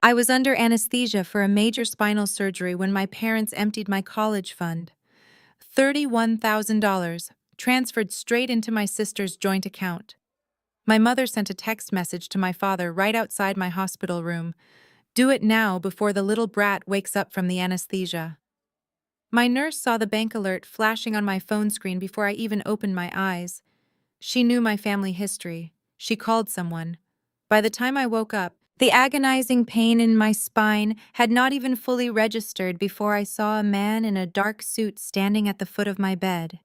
I was under anesthesia for a major spinal surgery when my parents emptied my college fund. $31,000, transferred straight into my sister's joint account. My mother sent a text message to my father right outside my hospital room. Do it now before the little brat wakes up from the anesthesia. My nurse saw the bank alert flashing on my phone screen before I even opened my eyes. She knew my family history. She called someone. By the time I woke up, the agonizing pain in my spine had not even fully registered before I saw a man in a dark suit standing at the foot of my bed.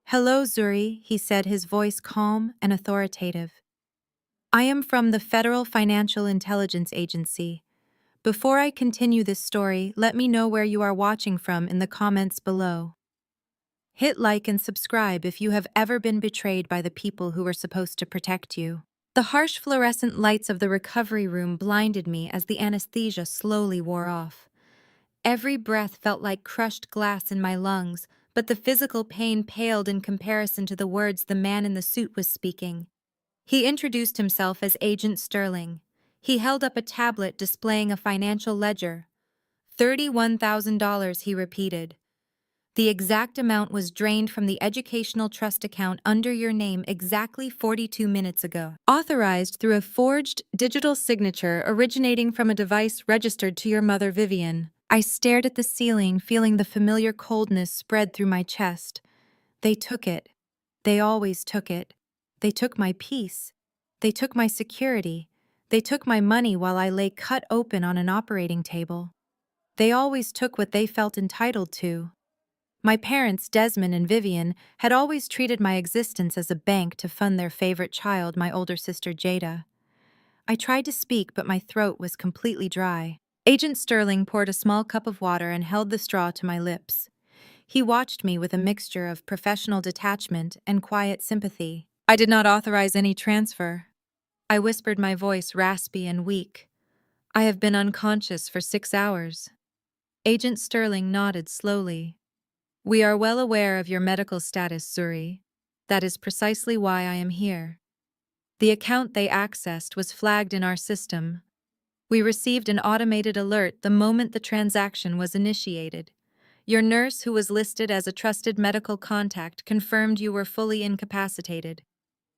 "Hello, Zuri," he said, his voice calm and authoritative. "I am from the Federal Financial Intelligence Agency. Before I continue this story, let me know where you are watching from in the comments below. Hit like and subscribe if you have ever been betrayed by the people who were supposed to protect you." The harsh fluorescent lights of the recovery room blinded me as the anesthesia slowly wore off. Every breath felt like crushed glass in my lungs, but the physical pain paled in comparison to the words the man in the suit was speaking. He introduced himself as Agent Sterling. He held up a tablet displaying a financial ledger. $31,000, he repeated. The exact amount was drained from the educational trust account under your name exactly 42 minutes ago. Authorized through a forged digital signature originating from a device registered to your mother, Vivian. I stared at the ceiling, feeling the familiar coldness spread through my chest. They took it. They always took it. They took my peace. They took my security. They took my money while I lay cut open on an operating table. They always took what they felt entitled to. My parents, Desmond and Vivian, had always treated my existence as a bank to fund their favorite child, my older sister Jada. I tried to speak, but my throat was completely dry. Agent Sterling poured a small cup of water and held the straw to my lips. He watched me with a mixture of professional detachment and quiet sympathy. "I did not authorize any transfer." I whispered, my voice raspy and weak. "I have been unconscious for 6 hours." Agent Sterling nodded slowly. "We are well aware of your medical status, Zuri. That is precisely why I am here. The account they accessed was flagged in our system. We received an automated alert the moment the transaction was initiated. Your nurse, who was listed as a trusted medical contact, confirmed you were fully incapacitated.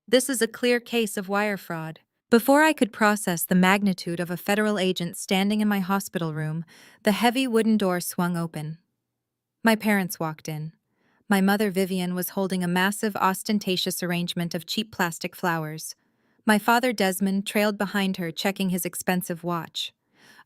This is a clear case of wire fraud." Before I could process the magnitude of a federal agent standing in my hospital room, the heavy wooden door swung open. My parents walked in. My mother, Vivian, was holding a massive, ostentatious arrangement of cheap plastic flowers. My father, Desmond, trailed behind her, checking his expensive watch.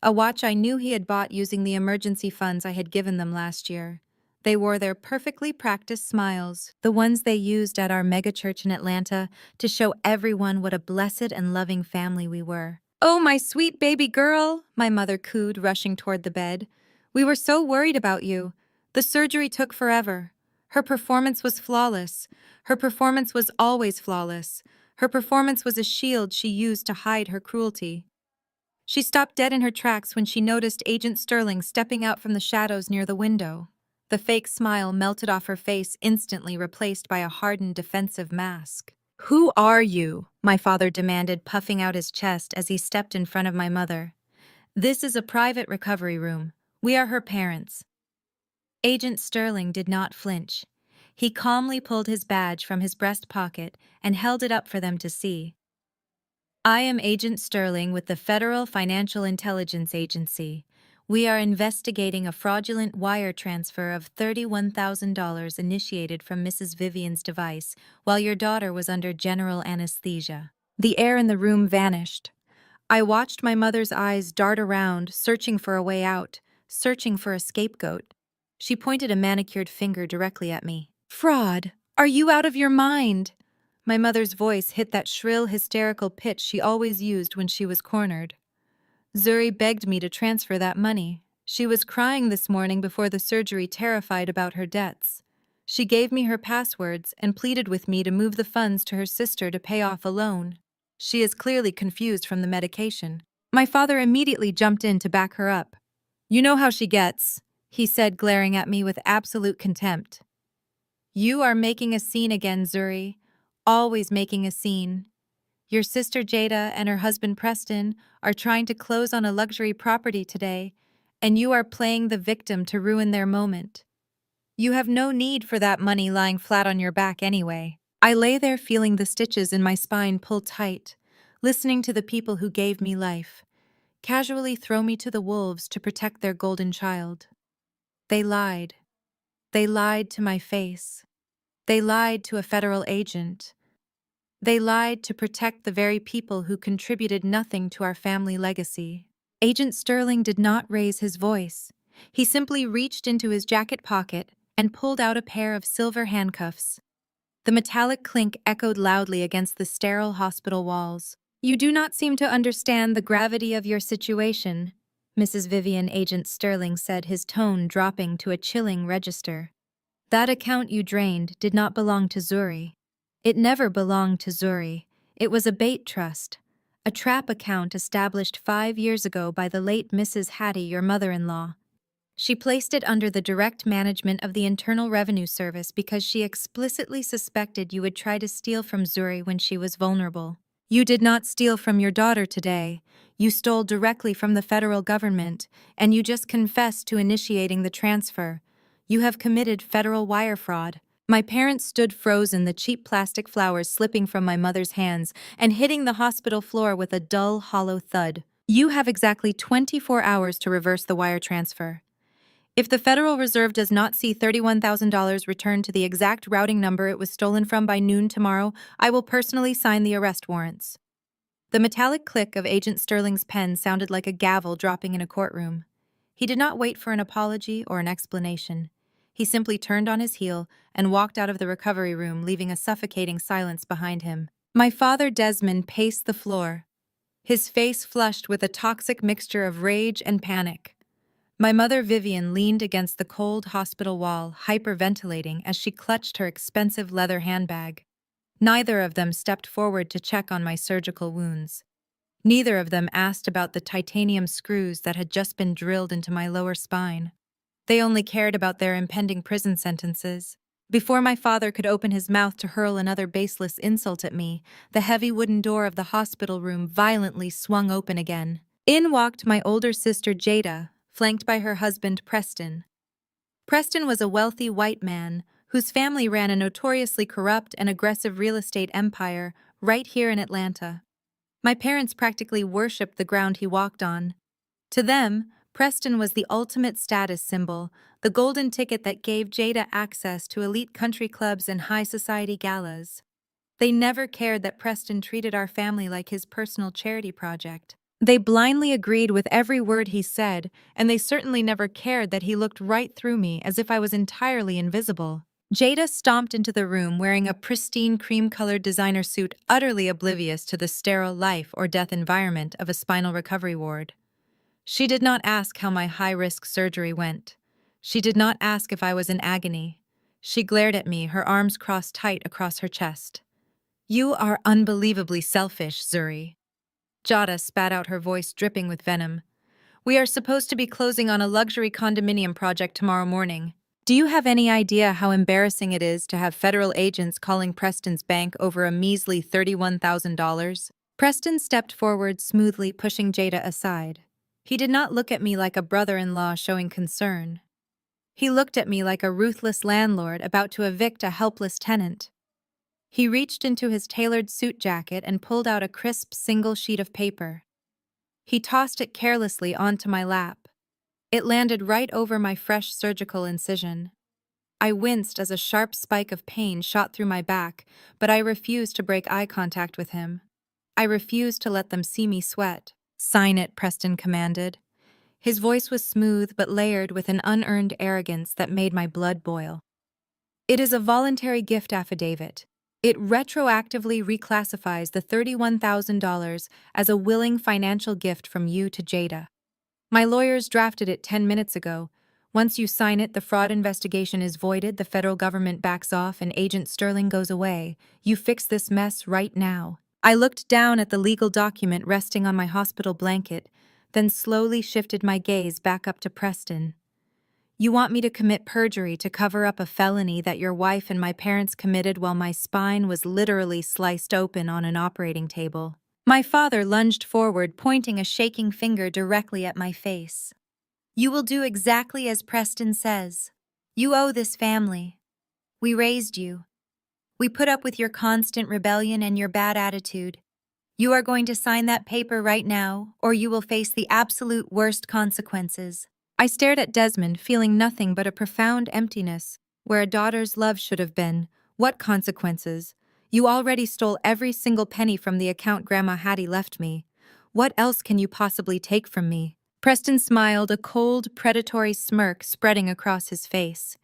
A watch I knew he had bought using the emergency funds I had given them last year. They wore their perfectly practiced smiles, the ones they used at our megachurch in Atlanta, to show everyone what a blessed and loving family we were. "Oh, my sweet baby girl," my mother cooed, rushing toward the bed. "We were so worried about you. The surgery took forever. Her performance was flawless. Her performance was always flawless. Her performance was a shield she used to hide her cruelty." She stopped dead in her tracks when she noticed Agent Sterling stepping out from the shadows near the window. The fake smile melted off her face, instantly replaced by a hardened, defensive mask. "Who are you?" my father demanded, puffing out his chest as he stepped in front of my mother. "This is a private recovery room. We are her parents." Agent Sterling did not flinch. He calmly pulled his badge from his breast pocket and held it up for them to see. "I am Agent Sterling with the Federal Financial Intelligence Agency. We are investigating a fraudulent wire transfer of $31,000 initiated from Mrs. Vivian's device while your daughter was under general anesthesia." The air in the room vanished. I watched my mother's eyes dart around, searching for a way out, searching for a scapegoat. She pointed a manicured finger directly at me. "Fraud! Are you out of your mind?" My mother's voice hit that shrill, hysterical pitch she always used when she was cornered. "Zuri begged me to transfer that money. She was crying this morning before the surgery, terrified about her debts. She gave me her passwords and pleaded with me to move the funds to her sister to pay off a loan. She is clearly confused from the medication." My father immediately jumped in to back her up. "You know how she gets," he said, glaring at me with absolute contempt. "You are making a scene again, Zuri. Always making a scene. Your sister Jada and her husband Preston are trying to close on a luxury property today, and you are playing the victim to ruin their moment. You have no need for that money lying flat on your back anyway. I lay there feeling the stitches in my spine pull tight, listening to the people who gave me life casually throw me to the wolves to protect their golden child. They lied. They lied to my face. They lied to a federal agent. They lied to protect the very people who contributed nothing to our family legacy. Agent Sterling did not raise his voice. He simply reached into his jacket pocket and pulled out a pair of silver handcuffs. The metallic clink echoed loudly against the sterile hospital walls. "You do not seem to understand the gravity of your situation," Mrs. Vivian Agent Sterling said, his tone dropping to a chilling register. "That account you drained did not belong to Zuri. It never belonged to Zuri. It was a bait trust, a trap account established 5 years ago by the late Mrs. Hattie, your mother-in-law. She placed it under the direct management of the Internal Revenue Service because she explicitly suspected you would try to steal from Zuri when she was vulnerable. You did not steal from your daughter today. You stole directly from the federal government, and you just confessed to initiating the transfer. You have committed federal wire fraud." My parents stood frozen, the cheap plastic flowers slipping from my mother's hands and hitting the hospital floor with a dull, hollow thud. "You have exactly 24 hours to reverse the wire transfer. If the Federal Reserve does not see $31,000 returned to the exact routing number it was stolen from by noon tomorrow, I will personally sign the arrest warrants." The metallic click of Agent Sterling's pen sounded like a gavel dropping in a courtroom. He did not wait for an apology or an explanation. He simply turned on his heel and walked out of the recovery room, leaving a suffocating silence behind him. My father Desmond paced the floor, his face flushed with a toxic mixture of rage and panic. My mother Vivian leaned against the cold hospital wall, hyperventilating as she clutched her expensive leather handbag. Neither of them stepped forward to check on my surgical wounds. Neither of them asked about the titanium screws that had just been drilled into my lower spine. They only cared about their impending prison sentences. Before my father could open his mouth to hurl another baseless insult at me, the heavy wooden door of the hospital room violently swung open again. In walked my older sister Jada, flanked by her husband Preston. Preston was a wealthy white man whose family ran a notoriously corrupt and aggressive real estate empire right here in Atlanta. My parents practically worshipped the ground he walked on. To them, Preston was the ultimate status symbol, the golden ticket that gave Jada access to elite country clubs and high society galas. They never cared that Preston treated our family like his personal charity project. They blindly agreed with every word he said, and they certainly never cared that he looked right through me as if I was entirely invisible. Jada stomped into the room wearing a pristine cream-colored designer suit, utterly oblivious to the sterile life or death environment of a spinal recovery ward. She did not ask how my high-risk surgery went. She did not ask if I was in agony. She glared at me, her arms crossed tight across her chest. "You are unbelievably selfish, Zuri." Jada spat out, her voice dripping with venom. "We are supposed to be closing on a luxury condominium project tomorrow morning. Do you have any idea how embarrassing it is to have federal agents calling Preston's bank over a measly $31,000? Preston stepped forward smoothly, pushing Jada aside. He did not look at me like a brother-in-law showing concern. He looked at me like a ruthless landlord about to evict a helpless tenant. He reached into his tailored suit jacket and pulled out a crisp single sheet of paper. He tossed it carelessly onto my lap. It landed right over my fresh surgical incision. I winced as a sharp spike of pain shot through my back, but I refused to break eye contact with him. I refused to let them see me sweat. "Sign it," Preston commanded. His voice was smooth but layered with an unearned arrogance that made my blood boil. "It is a voluntary gift affidavit. It retroactively reclassifies the $31,000 as a willing financial gift from you to Jada. My lawyers drafted it 10 minutes ago. Once you sign it, the fraud investigation is voided, the federal government backs off, and Agent Sterling goes away. You fix this mess right now." I looked down at the legal document resting on my hospital blanket, then slowly shifted my gaze back up to Preston. You want me to commit perjury to cover up a felony that your wife and my parents committed while my spine was literally sliced open on an operating table. My father lunged forward, pointing a shaking finger directly at my face. You will do exactly as Preston says. You owe this family. We raised you. We put up with your constant rebellion and your bad attitude. You are going to sign that paper right now, or you will face the absolute worst consequences. I stared at Desmond, feeling nothing but a profound emptiness. Where a daughter's love should have been. What consequences? You already stole every single penny from the account Grandma Hattie left me. What else can you possibly take from me? Preston smiled, a cold, predatory smirk spreading across his face.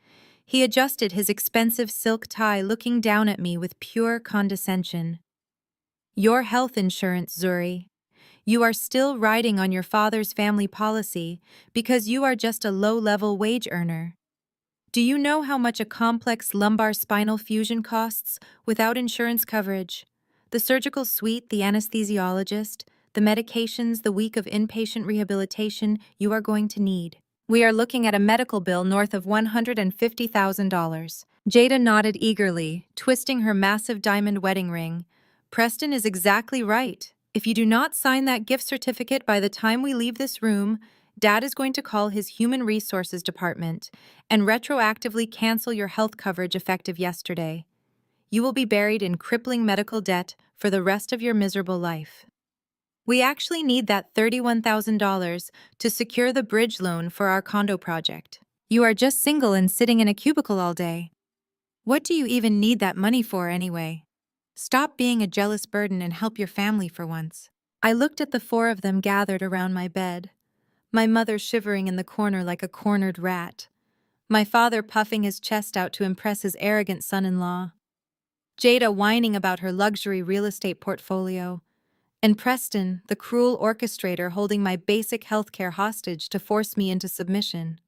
He adjusted his expensive silk tie, looking down at me with pure condescension. Your health insurance, Zuri. You are still riding on your father's family policy because you are just a low-level wage earner. Do you know how much a complex lumbar spinal fusion costs without insurance coverage? The surgical suite, the anesthesiologist, the medications, the week of inpatient rehabilitation you are going to need. We are looking at a medical bill north of $150,000. Jada nodded eagerly, twisting her massive diamond wedding ring. Preston is exactly right. If you do not sign that gift certificate by the time we leave this room, Dad is going to call his Human Resources Department and retroactively cancel your health coverage effective yesterday. You will be buried in crippling medical debt for the rest of your miserable life. We actually need that $31,000 to secure the bridge loan for our condo project. You are just single and sitting in a cubicle all day. What do you even need that money for anyway? Stop being a jealous burden and help your family for once. I looked at the four of them gathered around my bed. My mother shivering in the corner like a cornered rat. My father puffing his chest out to impress his arrogant son-in-law. Jada whining about her luxury real estate portfolio. And Preston, the cruel orchestrator, holding my basic healthcare hostage to force me into submission.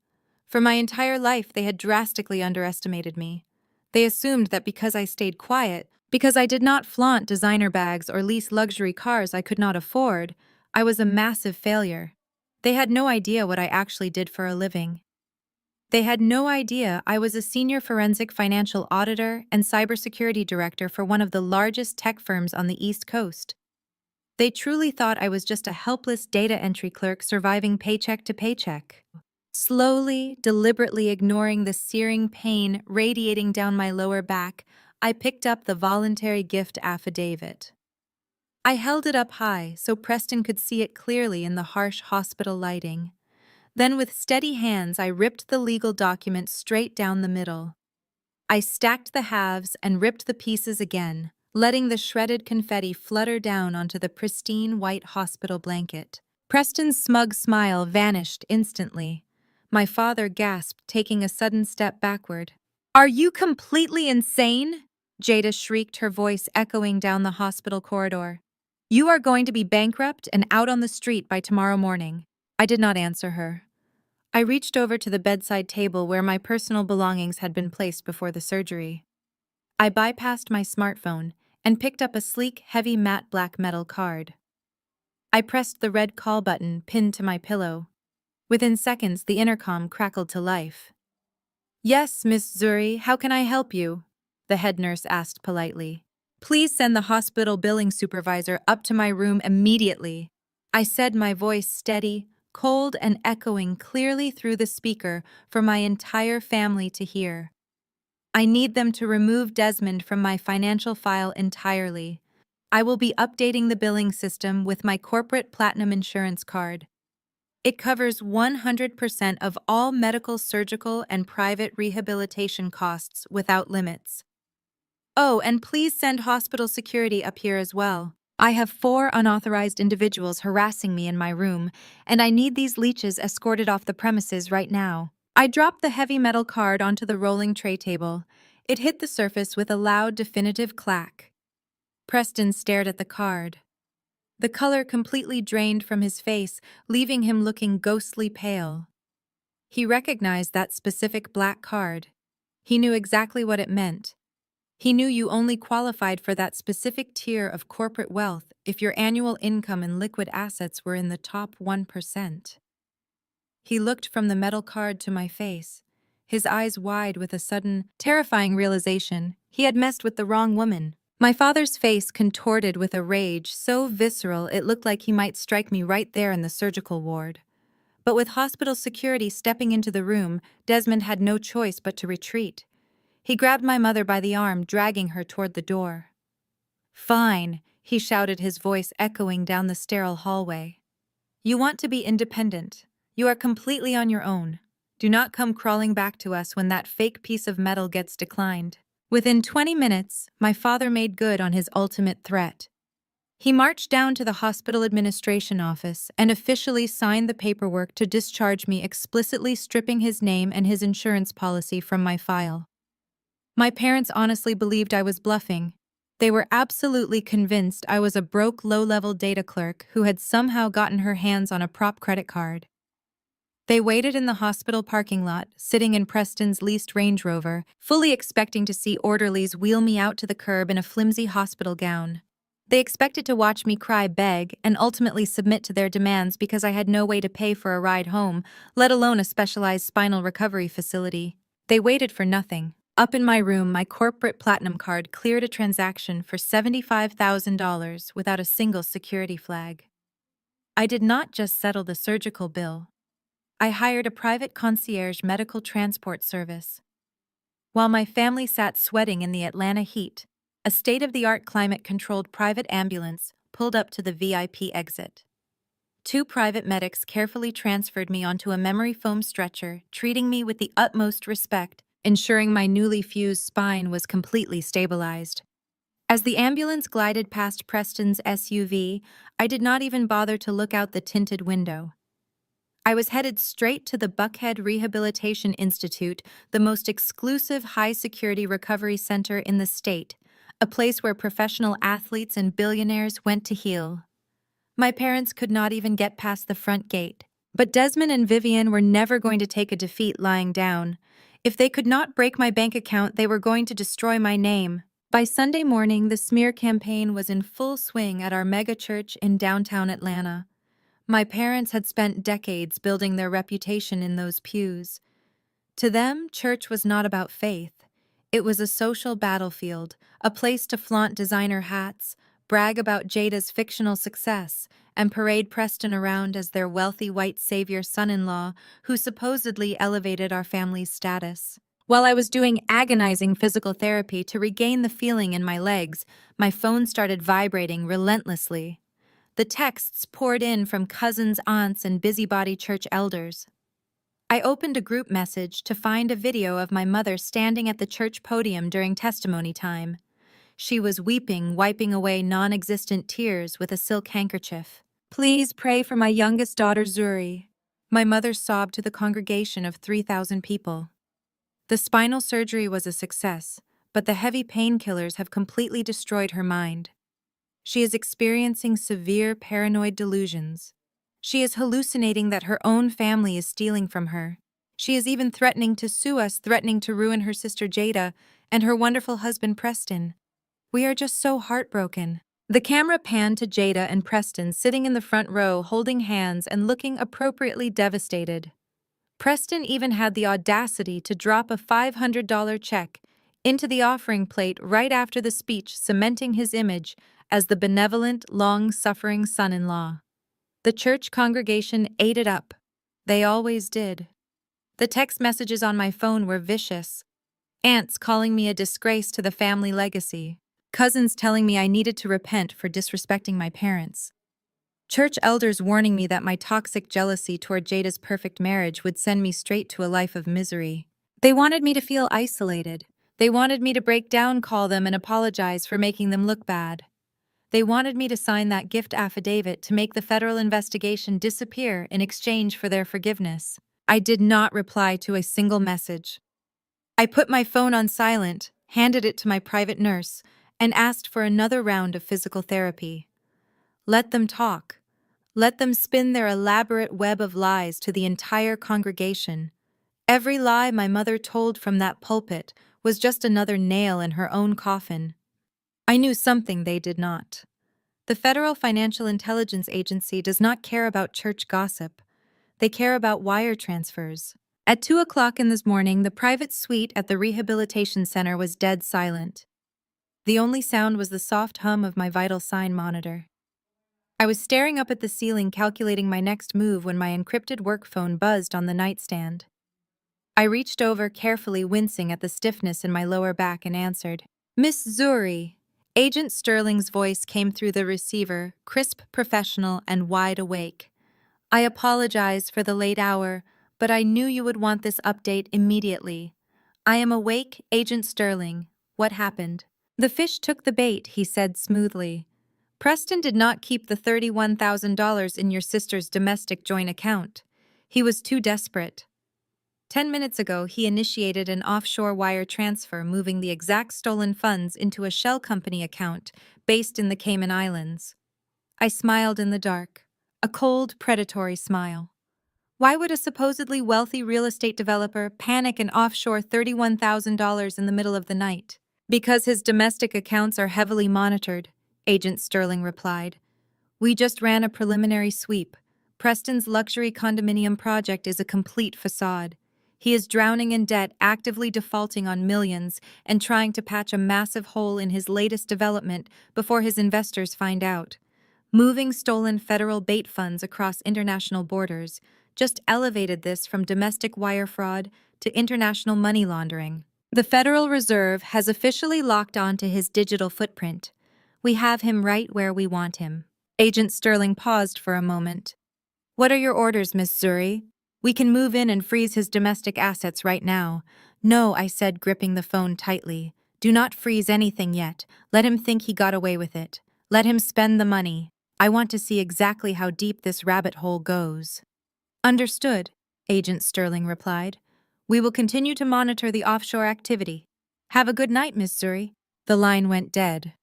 For my entire life, they had drastically underestimated me. They assumed that because I stayed quiet, because I did not flaunt designer bags or lease luxury cars I could not afford, I was a massive failure. They had no idea what I actually did for a living. They had no idea I was a senior forensic financial auditor and cybersecurity director for one of the largest tech firms on the East Coast. They truly thought I was just a helpless data entry clerk surviving paycheck to paycheck. Slowly, deliberately ignoring the searing pain radiating down my lower back, I picked up the voluntary gift affidavit. I held it up high so Preston could see it clearly in the harsh hospital lighting. Then with steady hands, I ripped the legal document straight down the middle. I stacked the halves and ripped the pieces again, letting the shredded confetti flutter down onto the pristine white hospital blanket. Preston's smug smile vanished instantly. My father gasped, taking a sudden step backward. "Are you completely insane?" Jada shrieked, her voice echoing down the hospital corridor. "You are going to be bankrupt and out on the street by tomorrow morning." I did not answer her. I reached over to the bedside table where my personal belongings had been placed before the surgery. I bypassed my smartphone and picked up a sleek, heavy matte black metal card. I pressed the red call button pinned to my pillow. Within seconds, the intercom crackled to life. "Yes, Miss Zuri, how can I help you?" the head nurse asked politely. "Please send the hospital billing supervisor up to my room immediately," I said, my voice steady, cold, and echoing clearly through the speaker for my entire family to hear. "I need them to remove Desmond from my financial file entirely. I will be updating the billing system with my corporate platinum insurance card. It covers 100% of all medical, surgical, and private rehabilitation costs without limits. Oh, and please send hospital security up here as well. I have 4 unauthorized individuals harassing me in my room, and I need these leeches escorted off the premises right now." I dropped the heavy metal card onto the rolling tray table. It hit the surface with a loud, definitive clack. Preston stared at the card. The color completely drained from his face, leaving him looking ghostly pale. He recognized that specific black card. He knew exactly what it meant. He knew you only qualified for that specific tier of corporate wealth if your annual income and liquid assets were in the top 1%. He looked from the metal card to my face, his eyes wide with a sudden, terrifying realization he had messed with the wrong woman. My father's face contorted with a rage so visceral it looked like he might strike me right there in the surgical ward. But with hospital security stepping into the room, Desmond had no choice but to retreat. He grabbed my mother by the arm, dragging her toward the door. "Fine," he shouted, his voice echoing down the sterile hallway. "You want to be independent. You are completely on your own. Do not come crawling back to us when that fake piece of metal gets declined." Within 20 minutes, my father made good on his ultimate threat. He marched down to the hospital administration office and officially signed the paperwork to discharge me, explicitly stripping his name and his insurance policy from my file. My parents honestly believed I was bluffing. They were absolutely convinced I was a broke, low-level data clerk who had somehow gotten her hands on a prop credit card. They waited in the hospital parking lot, sitting in Preston's leased Range Rover, fully expecting to see orderlies wheel me out to the curb in a flimsy hospital gown. They expected to watch me cry, beg, and ultimately submit to their demands because I had no way to pay for a ride home, let alone a specialized spinal recovery facility. They waited for nothing. Up in my room, my corporate platinum card cleared a transaction for $75,000 without a single security flag. I did not just settle the surgical bill. I hired a private concierge medical transport service. While my family sat sweating in the Atlanta heat, a state-of-the-art climate-controlled private ambulance pulled up to the VIP exit. Two private medics carefully transferred me onto a memory foam stretcher, treating me with the utmost respect, ensuring my newly fused spine was completely stabilized. As the ambulance glided past Preston's SUV, I did not even bother to look out the tinted window. I was headed straight to the Buckhead Rehabilitation Institute, the most exclusive high-security recovery center in the state, a place where professional athletes and billionaires went to heal. My parents could not even get past the front gate. But Desmond and Vivian were never going to take a defeat lying down. If they could not break my bank account, they were going to destroy my name. By Sunday morning, the smear campaign was in full swing at our megachurch in downtown Atlanta. My parents had spent decades building their reputation in those pews. To them, church was not about faith. It was a social battlefield, a place to flaunt designer hats, brag about Jada's fictional success, and parade Preston around as their wealthy white savior son-in-law who supposedly elevated our family's status. While I was doing agonizing physical therapy to regain the feeling in my legs, my phone started vibrating relentlessly. The texts poured in from cousins, aunts, and busybody church elders. I opened a group message to find a video of my mother standing at the church podium during testimony time. She was weeping, wiping away non-existent tears with a silk handkerchief. "Please pray for my youngest daughter, Zuri," my mother sobbed to the congregation of 3,000 people. The spinal surgery was a success, but the heavy painkillers have completely destroyed her mind. She is experiencing severe paranoid delusions. She is hallucinating that her own family is stealing from her. She is even threatening to sue us, threatening to ruin her sister Jada and her wonderful husband Preston. We are just so heartbroken. The camera panned to Jada and Preston sitting in the front row, holding hands and looking appropriately devastated. Preston even had the audacity to drop a $500 check into the offering plate right after the speech, cementing his image as the benevolent, long-suffering son-in-law. The church congregation ate it up. They always did. The text messages on my phone were vicious. Aunts calling me a disgrace to the family legacy. Cousins telling me I needed to repent for disrespecting my parents. Church elders warning me that my toxic jealousy toward Jada's perfect marriage would send me straight to a life of misery. They wanted me to feel isolated. They wanted me to break down, call them, and apologize for making them look bad. They wanted me to sign that gift affidavit to make the federal investigation disappear in exchange for their forgiveness. I did not reply to a single message. I put my phone on silent, handed it to my private nurse, and asked for another round of physical therapy. Let them talk. Let them spin their elaborate web of lies to the entire congregation. Every lie my mother told from that pulpit was just another nail in her own coffin. I knew something they did not. The Federal Financial Intelligence Agency does not care about church gossip. They care about wire transfers. At 2 o'clock in this morning, the private suite at the rehabilitation center was dead silent. The only sound was the soft hum of my vital sign monitor. I was staring up at the ceiling calculating my next move when my encrypted work phone buzzed on the nightstand. I reached over, carefully wincing at the stiffness in my lower back, and answered. Miss Zuri. Agent Sterling's voice came through the receiver, crisp, professional, and wide awake. I apologize for the late hour, but I knew you would want this update immediately. I am awake, Agent Sterling. What happened? The fish took the bait, he said smoothly. Preston did not keep the $31,000 in your sister's domestic joint account. He was too desperate. 10 minutes ago, he initiated an offshore wire transfer, moving the exact stolen funds into a shell company account based in the Cayman Islands. I smiled in the dark, a cold, predatory smile. Why would a supposedly wealthy real estate developer panic and offshore $31,000 in the middle of the night? Because his domestic accounts are heavily monitored, Agent Sterling replied. We just ran a preliminary sweep. Preston's luxury condominium project is a complete facade. He is drowning in debt, actively defaulting on millions, and trying to patch a massive hole in his latest development before his investors find out. Moving stolen federal bait funds across international borders just elevated this from domestic wire fraud to international money laundering. The Federal Reserve has officially locked onto his digital footprint. We have him right where we want him. Agent Sterling paused for a moment. What are your orders, Miss Zuri? We can move in and freeze his domestic assets right now. No, I said, gripping the phone tightly. Do not freeze anything yet. Let him think he got away with it. Let him spend the money. I want to see exactly how deep this rabbit hole goes. Understood, Agent Sterling replied. We will continue to monitor the offshore activity. Have a good night, Miss Zuri. The line went dead.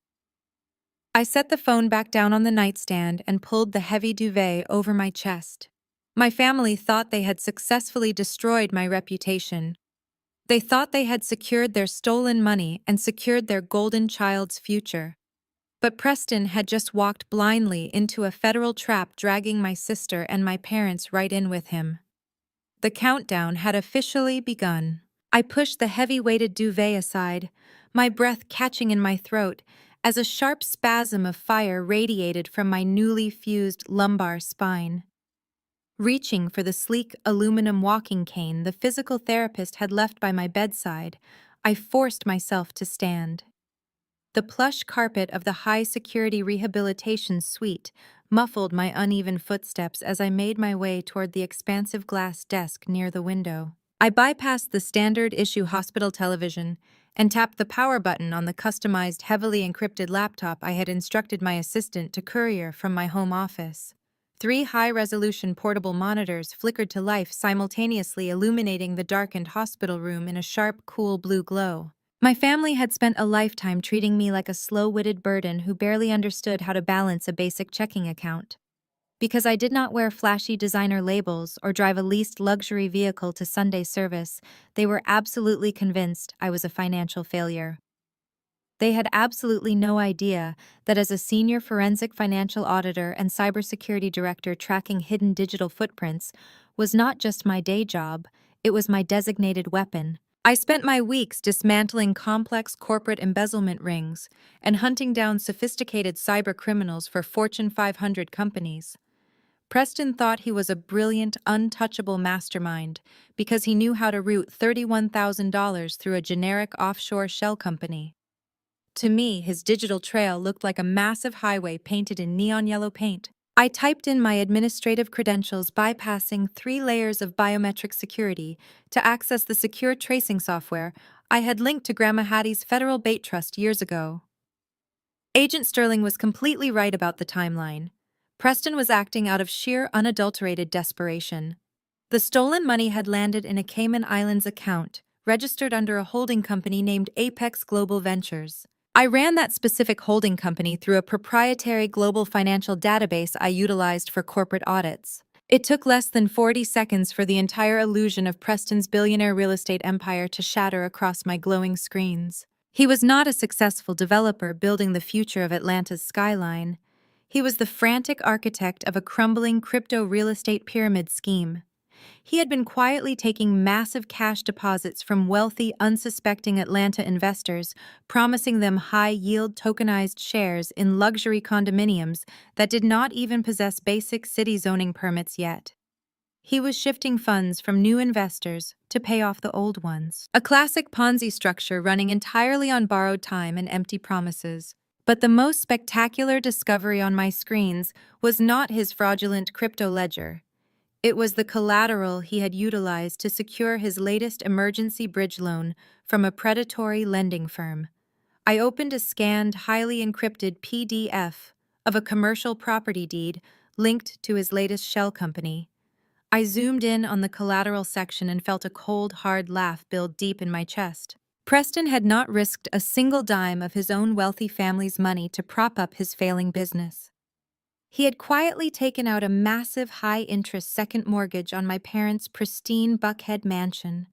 I set the phone back down on the nightstand and pulled the heavy duvet over my chest. My family thought they had successfully destroyed my reputation. They thought they had secured their stolen money and secured their golden child's future. But Preston had just walked blindly into a federal trap, dragging my sister and my parents right in with him. The countdown had officially begun. I pushed the heavy-weighted duvet aside, my breath catching in my throat as a sharp spasm of fire radiated from my newly fused lumbar spine. Reaching for the sleek aluminum walking cane the physical therapist had left by my bedside, I forced myself to stand. The plush carpet of the high-security rehabilitation suite muffled my uneven footsteps as I made my way toward the expansive glass desk near the window. I bypassed the standard-issue hospital television and tapped the power button on the customized, heavily encrypted laptop I had instructed my assistant to courier from my home office. 3 high-resolution portable monitors flickered to life, simultaneously illuminating the darkened hospital room in a sharp, cool blue glow. My family had spent a lifetime treating me like a slow-witted burden who barely understood how to balance a basic checking account. Because I did not wear flashy designer labels or drive a leased luxury vehicle to Sunday service, they were absolutely convinced I was a financial failure. They had absolutely no idea that as a senior forensic financial auditor and cybersecurity director, tracking hidden digital footprints was not just my day job, it was my designated weapon. I spent my weeks dismantling complex corporate embezzlement rings and hunting down sophisticated cyber criminals for Fortune 500 companies. Preston thought he was a brilliant, untouchable mastermind because he knew how to route $31,000 through a generic offshore shell company. To me, his digital trail looked like a massive highway painted in neon yellow paint. I typed in my administrative credentials, bypassing 3 layers of biometric security to access the secure tracing software I had linked to Grandma Hattie's federal bait trust years ago. Agent Sterling was completely right about the timeline. Preston was acting out of sheer, unadulterated desperation. The stolen money had landed in a Cayman Islands account, registered under a holding company named Apex Global Ventures. I ran that specific holding company through a proprietary global financial database I utilized for corporate audits. It took less than 40 seconds for the entire illusion of Preston's billionaire real estate empire to shatter across my glowing screens. He was not a successful developer building the future of Atlanta's skyline. He was the frantic architect of a crumbling crypto real estate pyramid scheme. He had been quietly taking massive cash deposits from wealthy, unsuspecting Atlanta investors, promising them high-yield tokenized shares in luxury condominiums that did not even possess basic city zoning permits yet. He was shifting funds from new investors to pay off the old ones. A classic Ponzi structure running entirely on borrowed time and empty promises. But the most spectacular discovery on my screens was not his fraudulent crypto ledger. It was the collateral he had utilized to secure his latest emergency bridge loan from a predatory lending firm. I opened a scanned, highly encrypted PDF of a commercial property deed linked to his latest shell company. I zoomed in on the collateral section and felt a cold, hard laugh build deep in my chest. Preston had not risked a single dime of his own wealthy family's money to prop up his failing business. He had quietly taken out a massive high-interest second mortgage on my parents' pristine Buckhead mansion,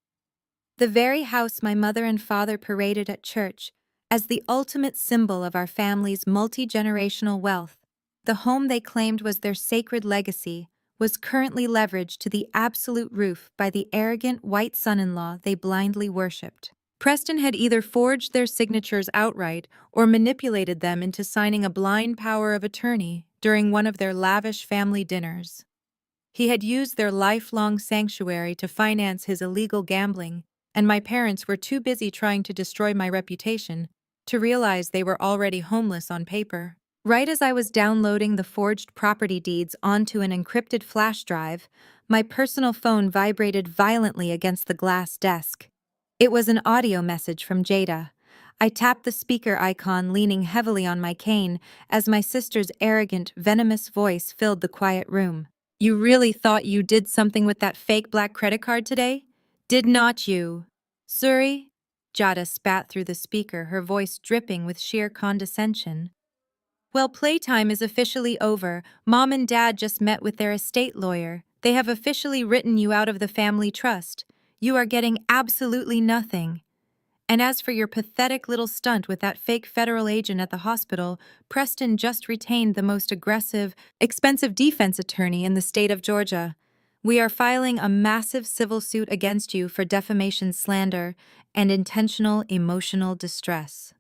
the very house my mother and father paraded at church as the ultimate symbol of our family's multi-generational wealth. The home they claimed was their sacred legacy was currently leveraged to the absolute roof by the arrogant white son-in-law they blindly worshipped. Preston had either forged their signatures outright or manipulated them into signing a blind power of attorney during one of their lavish family dinners. He had used their lifelong sanctuary to finance his illegal gambling, and my parents were too busy trying to destroy my reputation to realize they were already homeless on paper. Right as I was downloading the forged property deeds onto an encrypted flash drive, my personal phone vibrated violently against the glass desk. It was an audio message from Jada. I tapped the speaker icon, leaning heavily on my cane as my sister's arrogant, venomous voice filled the quiet room. "You really thought you did something with that fake black credit card today? Did not you? Suri?" Jada spat through the speaker, her voice dripping with sheer condescension. "Well, playtime is officially over. Mom and Dad just met with their estate lawyer. They have officially written you out of the family trust. You are getting absolutely nothing. And as for your pathetic little stunt with that fake federal agent at the hospital, Preston just retained the most aggressive, expensive defense attorney in the state of Georgia. We are filing a massive civil suit against you for defamation, slander, and intentional emotional distress.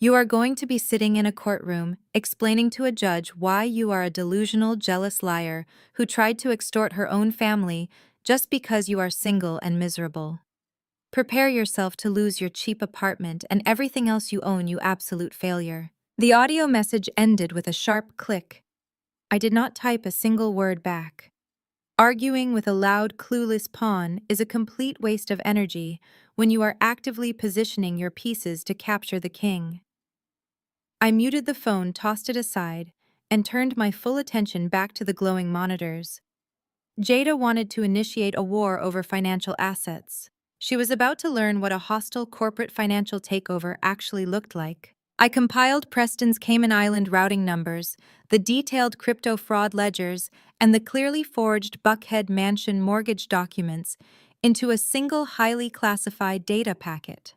You are going to be sitting in a courtroom explaining to a judge why you are a delusional, jealous liar who tried to extort her own family just because you are single and miserable. Prepare yourself to lose your cheap apartment and everything else you own, you absolute failure." The audio message ended with a sharp click. I did not type a single word back. Arguing with a loud, clueless pawn is a complete waste of energy when you are actively positioning your pieces to capture the king. I muted the phone, tossed it aside, and turned my full attention back to the glowing monitors. Jada wanted to initiate a war over financial assets. She was about to learn what a hostile corporate financial takeover actually looked like. I compiled Preston's Cayman Island routing numbers, the detailed crypto fraud ledgers, and the clearly forged Buckhead Mansion mortgage documents into a single highly classified data packet.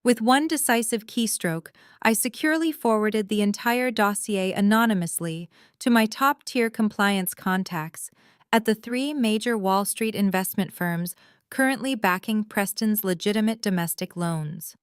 With one decisive keystroke, I securely forwarded the entire dossier anonymously to my top-tier compliance contacts at the 3 major Wall Street investment firms currently backing Preston's legitimate domestic loans.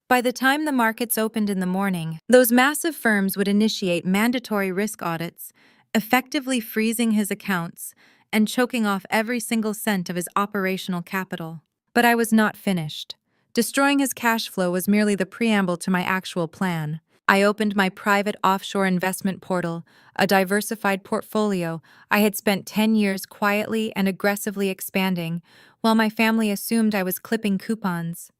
By the time the markets opened in the morning, those massive firms would initiate mandatory risk audits, effectively freezing his accounts and choking off every single cent of his operational capital. But I was not finished. Destroying his cash flow was merely the preamble to my actual plan. I opened my private offshore investment portal, a diversified portfolio I had spent 10 years quietly and aggressively expanding, while my family assumed I was clipping coupons.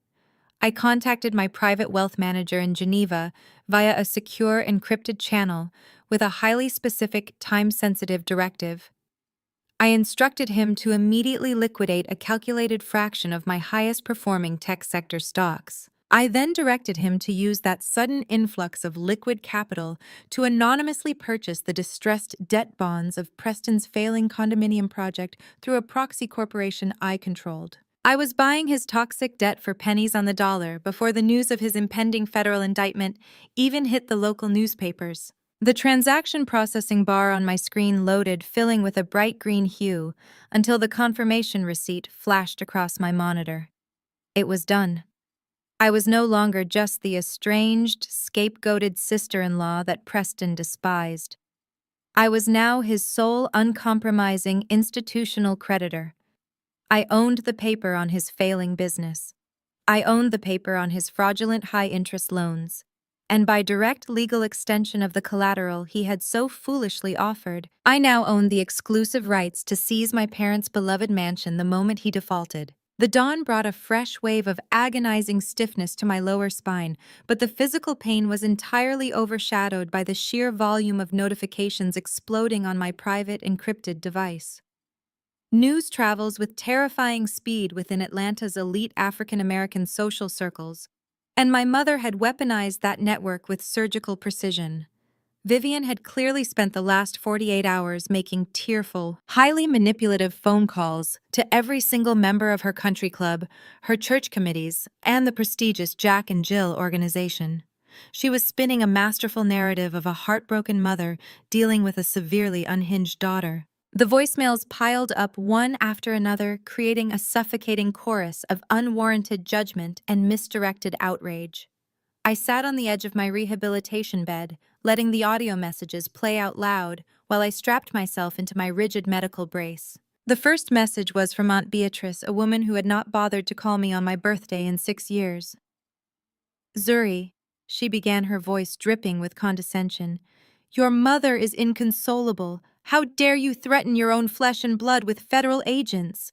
I contacted my private wealth manager in Geneva via a secure encrypted channel with a highly specific, time-sensitive directive. I instructed him to immediately liquidate a calculated fraction of my highest-performing tech sector stocks. I then directed him to use that sudden influx of liquid capital to anonymously purchase the distressed debt bonds of Preston's failing condominium project through a proxy corporation I controlled. I was buying his toxic debt for pennies on the dollar before the news of his impending federal indictment even hit the local newspapers. The transaction processing bar on my screen loaded, filling with a bright green hue, until the confirmation receipt flashed across my monitor. It was done. I was no longer just the estranged, scapegoated sister-in-law that Preston despised. I was now his sole uncompromising institutional creditor. I owned the paper on his failing business. I owned the paper on his fraudulent high-interest loans. And by direct legal extension of the collateral he had so foolishly offered, I now owned the exclusive rights to seize my parents' beloved mansion the moment he defaulted. The dawn brought a fresh wave of agonizing stiffness to my lower spine, but the physical pain was entirely overshadowed by the sheer volume of notifications exploding on my private encrypted device. News travels with terrifying speed within Atlanta's elite African-American social circles, and my mother had weaponized that network with surgical precision. Vivian had clearly spent the last 48 hours making tearful, highly manipulative phone calls to every single member of her country club, her church committees, and the prestigious Jack and Jill organization. She was spinning a masterful narrative of a heartbroken mother dealing with a severely unhinged daughter. The voicemails piled up one after another, creating a suffocating chorus of unwarranted judgment and misdirected outrage. I sat on the edge of my rehabilitation bed, letting the audio messages play out loud while I strapped myself into my rigid medical brace. The first message was from Aunt Beatrice, a woman who had not bothered to call me on my birthday in 6 years. "Zuri," she began, her voice dripping with condescension, "your mother is inconsolable. How dare you threaten your own flesh and blood with federal agents?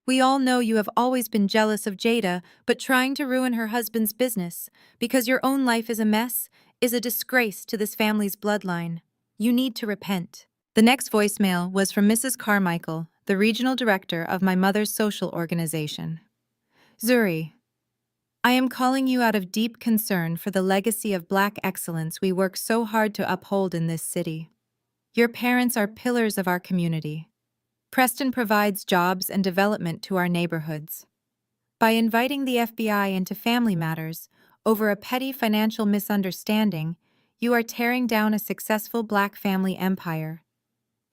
We all know you have always been jealous of Jada, but trying to ruin her husband's business, because your own life is a mess, is a disgrace to this family's bloodline. You need to repent." The next voicemail was from Mrs. Carmichael, the regional director of my mother's social organization. "Zuri, I am calling you out of deep concern for the legacy of Black excellence we work so hard to uphold in this city. Your parents are pillars of our community. Preston provides jobs and development to our neighborhoods. By inviting the FBI into family matters over a petty financial misunderstanding, you are tearing down a successful Black family empire.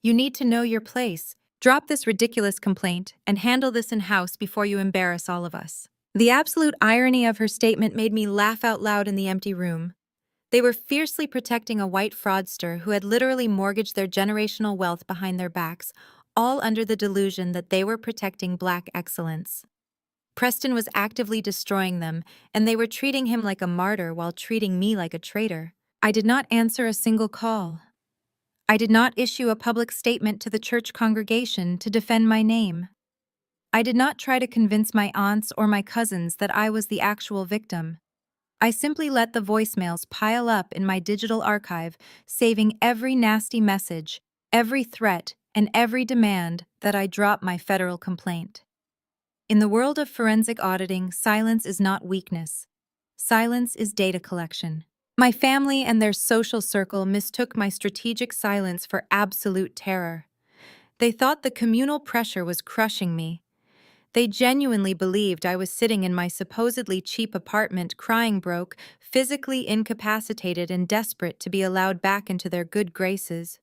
You need to know your place. Drop this ridiculous complaint and handle this in-house before you embarrass all of us." The absolute irony of her statement made me laugh out loud in the empty room. They were fiercely protecting a white fraudster who had literally mortgaged their generational wealth behind their backs, all under the delusion that they were protecting Black excellence. Preston was actively destroying them, and they were treating him like a martyr while treating me like a traitor. I did not answer a single call. I did not issue a public statement to the church congregation to defend my name. I did not try to convince my aunts or my cousins that I was the actual victim. I simply let the voicemails pile up in my digital archive, saving every nasty message, every threat, and every demand that I drop my federal complaint. In the world of forensic auditing, silence is not weakness. Silence is data collection. My family and their social circle mistook my strategic silence for absolute terror. They thought the communal pressure was crushing me. They genuinely believed I was sitting in my supposedly cheap apartment, crying broke, physically incapacitated and desperate to be allowed back into their good graces.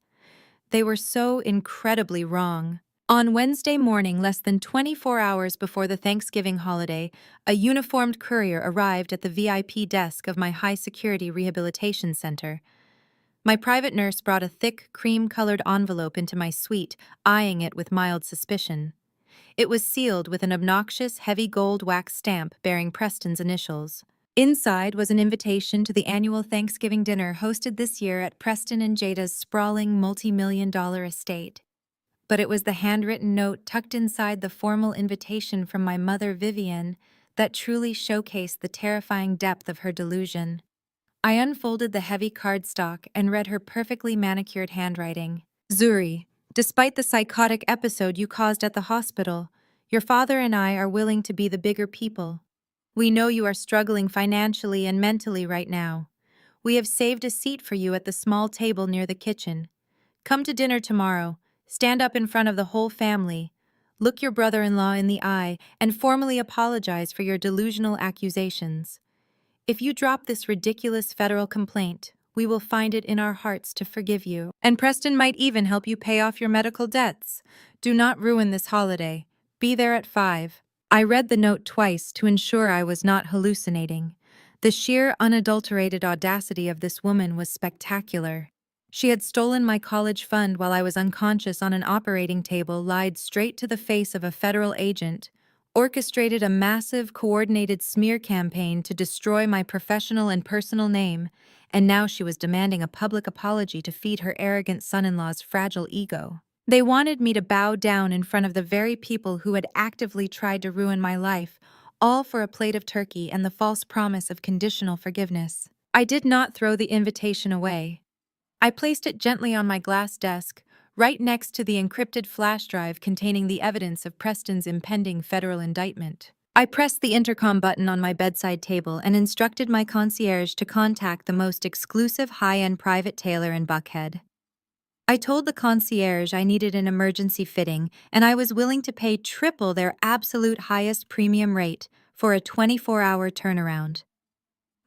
They were so incredibly wrong. On Wednesday morning, less than 24 hours before the Thanksgiving holiday, a uniformed courier arrived at the VIP desk of my high-security rehabilitation center. My private nurse brought a thick, cream-colored envelope into my suite, eyeing it with mild suspicion. It was sealed with an obnoxious, heavy gold wax stamp bearing Preston's initials. Inside was an invitation to the annual Thanksgiving dinner hosted this year at Preston and Jada's sprawling multi-million-dollar estate. But it was the handwritten note tucked inside the formal invitation from my mother, Vivian, that truly showcased the terrifying depth of her delusion. I unfolded the heavy cardstock and read her perfectly manicured handwriting. "Zuri, despite the psychotic episode you caused at the hospital, your father and I are willing to be the bigger people. We know you are struggling financially and mentally right now. We have saved a seat for you at the small table near the kitchen. Come to dinner tomorrow, stand up in front of the whole family, look your brother-in-law in the eye, and formally apologize for your delusional accusations. If you drop this ridiculous federal complaint, we will find it in our hearts to forgive you. And Preston might even help you pay off your medical debts. Do not ruin this holiday. Be there at 5. I read the note twice to ensure I was not hallucinating. The sheer, unadulterated audacity of this woman was spectacular. She had stolen my college fund while I was unconscious on an operating table, lied straight to the face of a federal agent, orchestrated a massive, coordinated smear campaign to destroy my professional and personal name, and now she was demanding a public apology to feed her arrogant son-in-law's fragile ego. They wanted me to bow down in front of the very people who had actively tried to ruin my life, all for a plate of turkey and the false promise of conditional forgiveness. I did not throw the invitation away. I placed it gently on my glass desk, right next to the encrypted flash drive containing the evidence of Preston's impending federal indictment. I pressed the intercom button on my bedside table and instructed my concierge to contact the most exclusive high-end private tailor in Buckhead. I told the concierge I needed an emergency fitting and I was willing to pay triple their absolute highest premium rate for a 24-hour turnaround.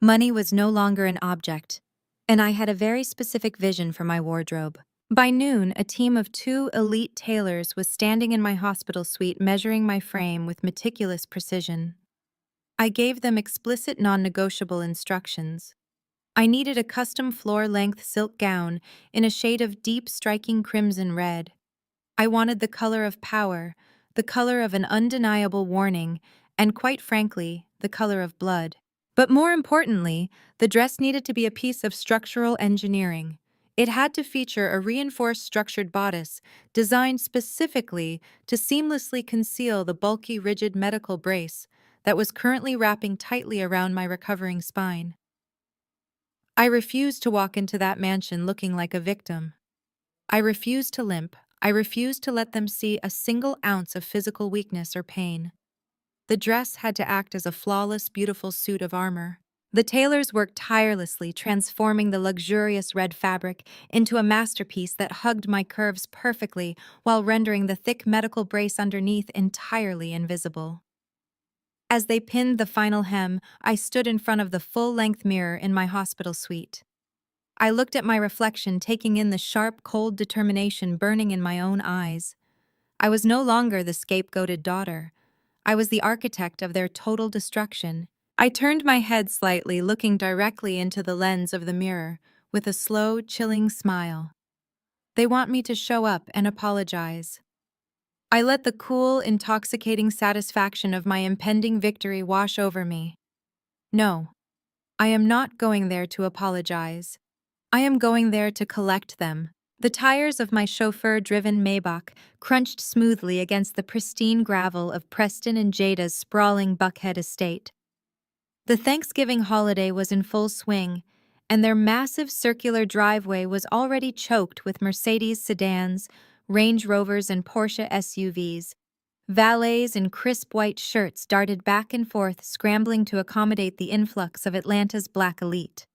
Money was no longer an object, and I had a very specific vision for my wardrobe. By noon, a team of 2 elite tailors was standing in my hospital suite measuring my frame with meticulous precision. I gave them explicit non-negotiable instructions. I needed a custom floor-length silk gown in a shade of deep, striking crimson red. I wanted the color of power, the color of an undeniable warning, and quite frankly, the color of blood. But more importantly, the dress needed to be a piece of structural engineering. It had to feature a reinforced structured bodice designed specifically to seamlessly conceal the bulky, rigid medical brace that was currently wrapping tightly around my recovering spine. I refused to walk into that mansion looking like a victim. I refused to limp. I refused to let them see a single ounce of physical weakness or pain. The dress had to act as a flawless, beautiful suit of armor. The tailors worked tirelessly, transforming the luxurious red fabric into a masterpiece that hugged my curves perfectly while rendering the thick medical brace underneath entirely invisible. As they pinned the final hem, I stood in front of the full-length mirror in my hospital suite. I looked at my reflection, taking in the sharp, cold determination burning in my own eyes. I was no longer the scapegoated daughter. I was the architect of their total destruction. I turned my head slightly, looking directly into the lens of the mirror, with a slow, chilling smile. They want me to show up and apologize. I let the cool, intoxicating satisfaction of my impending victory wash over me. No, I am not going there to apologize. I am going there to collect them. The tires of my chauffeur-driven Maybach crunched smoothly against the pristine gravel of Preston and Jada's sprawling Buckhead estate. The Thanksgiving holiday was in full swing, and their massive circular driveway was already choked with Mercedes sedans, Range Rovers and Porsche SUVs. Valets in crisp white shirts darted back and forth, scrambling to accommodate the influx of Atlanta's black elite.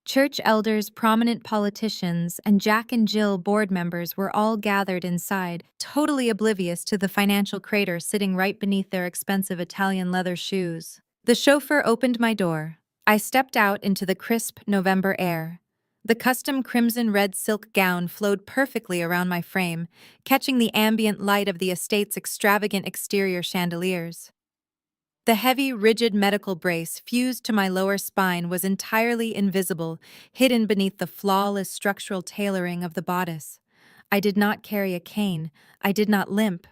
Church elders, prominent politicians, and Jack and Jill board members were all gathered inside, totally oblivious to the financial crater sitting right beneath their expensive Italian leather shoes. The chauffeur opened my door. I stepped out into the crisp November air. The custom crimson-red silk gown flowed perfectly around my frame, catching the ambient light of the estate's extravagant exterior chandeliers. The heavy, rigid medical brace fused to my lower spine was entirely invisible, hidden beneath the flawless structural tailoring of the bodice. I did not carry a cane. I did not limp.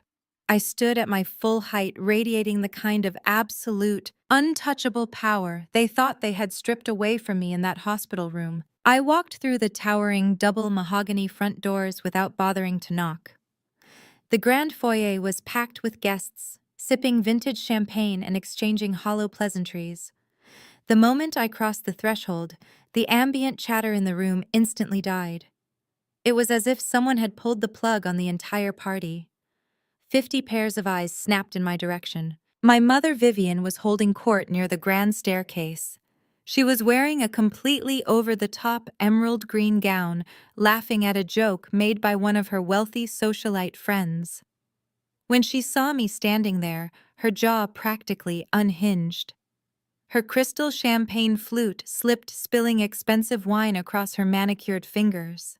I stood at my full height, radiating the kind of absolute, untouchable power they thought they had stripped away from me in that hospital room. I walked through the towering, double mahogany front doors without bothering to knock. The grand foyer was packed with guests, sipping vintage champagne and exchanging hollow pleasantries. The moment I crossed the threshold, the ambient chatter in the room instantly died. It was as if someone had pulled the plug on the entire party. 50 pairs of eyes snapped in my direction. My mother Vivian was holding court near the grand staircase. She was wearing a completely over-the-top emerald green gown, laughing at a joke made by one of her wealthy socialite friends. When she saw me standing there, her jaw practically unhinged. Her crystal champagne flute slipped, spilling expensive wine across her manicured fingers.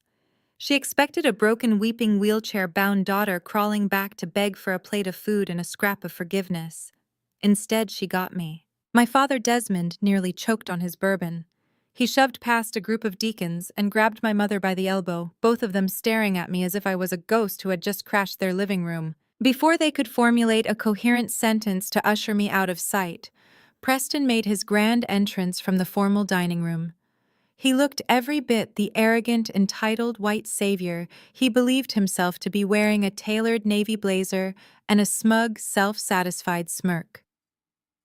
She expected a broken, weeping, wheelchair-bound daughter crawling back to beg for a plate of food and a scrap of forgiveness. Instead, she got me. My father Desmond nearly choked on his bourbon. He shoved past a group of deacons and grabbed my mother by the elbow, both of them staring at me as if I was a ghost who had just crashed their living room. Before they could formulate a coherent sentence to usher me out of sight, Preston made his grand entrance from the formal dining room. He looked every bit the arrogant, entitled white savior he believed himself to be, wearing a tailored navy blazer and a smug, self-satisfied smirk.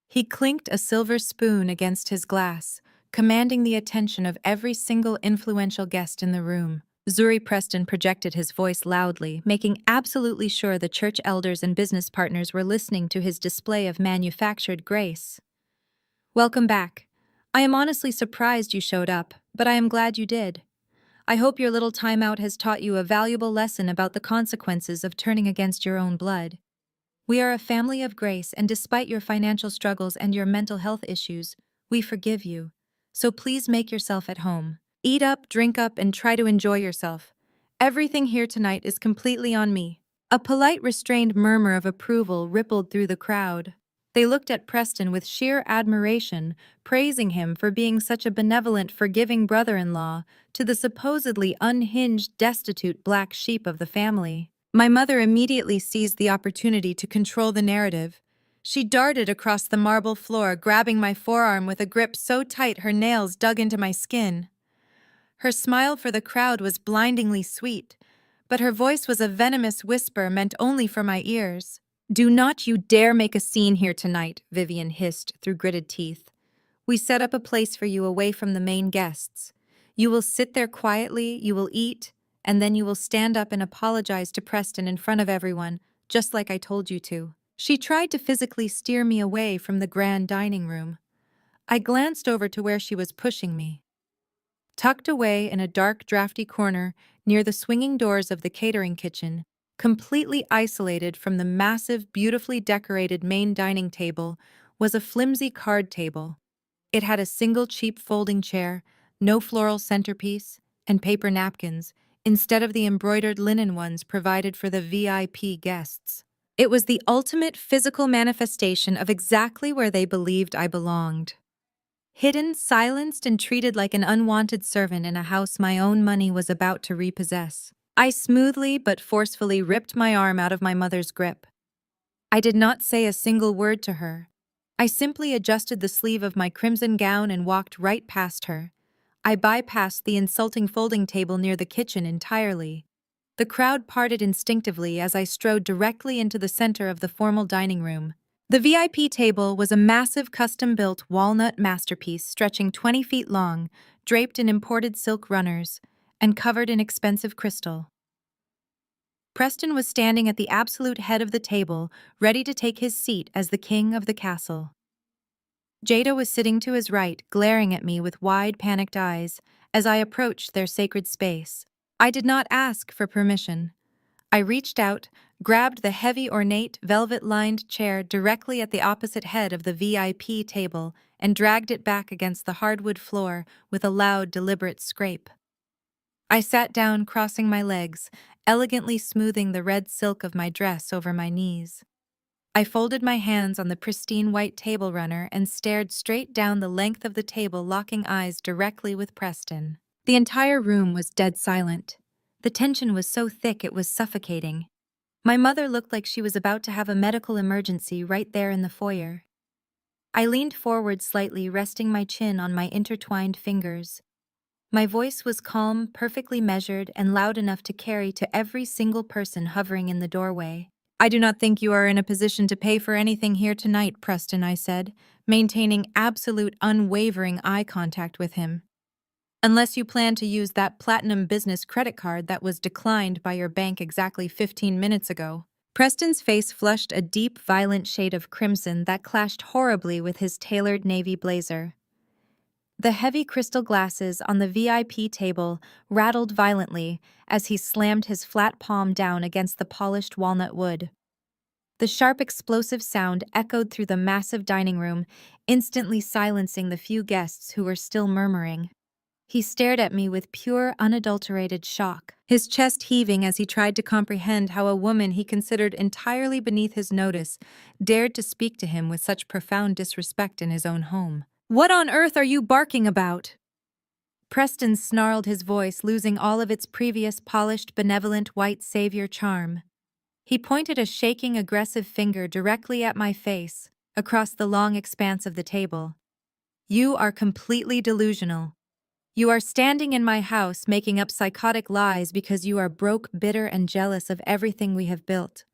He clinked a silver spoon against his glass, commanding the attention of every single influential guest in the room. Zuri Preston projected his voice loudly, making absolutely sure the church elders and business partners were listening to his display of manufactured grace. "Welcome back. I am honestly surprised you showed up, but I am glad you did. I hope your little timeout has taught you a valuable lesson about the consequences of turning against your own blood. We are a family of grace, and despite your financial struggles and your mental health issues, we forgive you. So please make yourself at home. Eat up, drink up, and try to enjoy yourself. Everything here tonight is completely on me." A polite, restrained murmur of approval rippled through the crowd. They looked at Preston with sheer admiration, praising him for being such a benevolent, forgiving brother-in-law to the supposedly unhinged, destitute black sheep of the family. My mother immediately seized the opportunity to control the narrative. She darted across the marble floor, grabbing my forearm with a grip so tight her nails dug into my skin. Her smile for the crowd was blindingly sweet, but her voice was a venomous whisper meant only for my ears. "Do not you dare make a scene here tonight," Vivian hissed through gritted teeth. "We set up a place for you away from the main guests. You will sit there quietly, you will eat, and then you will stand up and apologize to Preston in front of everyone, just like I told you to." She tried to physically steer me away from the grand dining room. I glanced over to where she was pushing me. Tucked away in a dark, drafty corner near the swinging doors of the catering kitchen, completely isolated from the massive, beautifully decorated main dining table, was a flimsy card table. It had a single cheap folding chair, no floral centerpiece, and paper napkins, instead of the embroidered linen ones provided for the VIP guests. It was the ultimate physical manifestation of exactly where they believed I belonged. Hidden, silenced, and treated like an unwanted servant in a house my own money was about to repossess. I smoothly but forcefully ripped my arm out of my mother's grip. I did not say a single word to her. I simply adjusted the sleeve of my crimson gown and walked right past her. I bypassed the insulting folding table near the kitchen entirely. The crowd parted instinctively as I strode directly into the center of the formal dining room. The VIP table was a massive custom-built walnut masterpiece stretching 20 feet long, draped in imported silk runners, and covered in expensive crystal. Preston was standing at the absolute head of the table, ready to take his seat as the king of the castle. Jada was sitting to his right, glaring at me with wide, panicked eyes as I approached their sacred space. I did not ask for permission. I reached out, grabbed the heavy, ornate, velvet-lined chair directly at the opposite head of the VIP table, and dragged it back against the hardwood floor with a loud, deliberate scrape. I sat down, crossing my legs, elegantly smoothing the red silk of my dress over my knees. I folded my hands on the pristine white table runner and stared straight down the length of the table, locking eyes directly with Preston. The entire room was dead silent. The tension was so thick it was suffocating. My mother looked like she was about to have a medical emergency right there in the foyer. I leaned forward slightly, resting my chin on my intertwined fingers. My voice was calm, perfectly measured, and loud enough to carry to every single person hovering in the doorway. "I do not think you are in a position to pay for anything here tonight, Preston," I said, maintaining absolute, unwavering eye contact with him. "Unless you plan to use that platinum business credit card that was declined by your bank exactly 15 minutes ago." Preston's face flushed a deep, violent shade of crimson that clashed horribly with his tailored navy blazer. The heavy crystal glasses on the VIP table rattled violently as he slammed his flat palm down against the polished walnut wood. The sharp, explosive sound echoed through the massive dining room, instantly silencing the few guests who were still murmuring. He stared at me with pure, unadulterated shock, his chest heaving as he tried to comprehend how a woman he considered entirely beneath his notice dared to speak to him with such profound disrespect in his own home. "What on earth are you barking about?" Preston snarled, his voice losing all of its previous polished, benevolent white savior charm. He pointed a shaking, aggressive finger directly at my face, across the long expanse of the table. "You are completely delusional. You are standing in my house making up psychotic lies because you are broke, bitter, and jealous of everything we have built.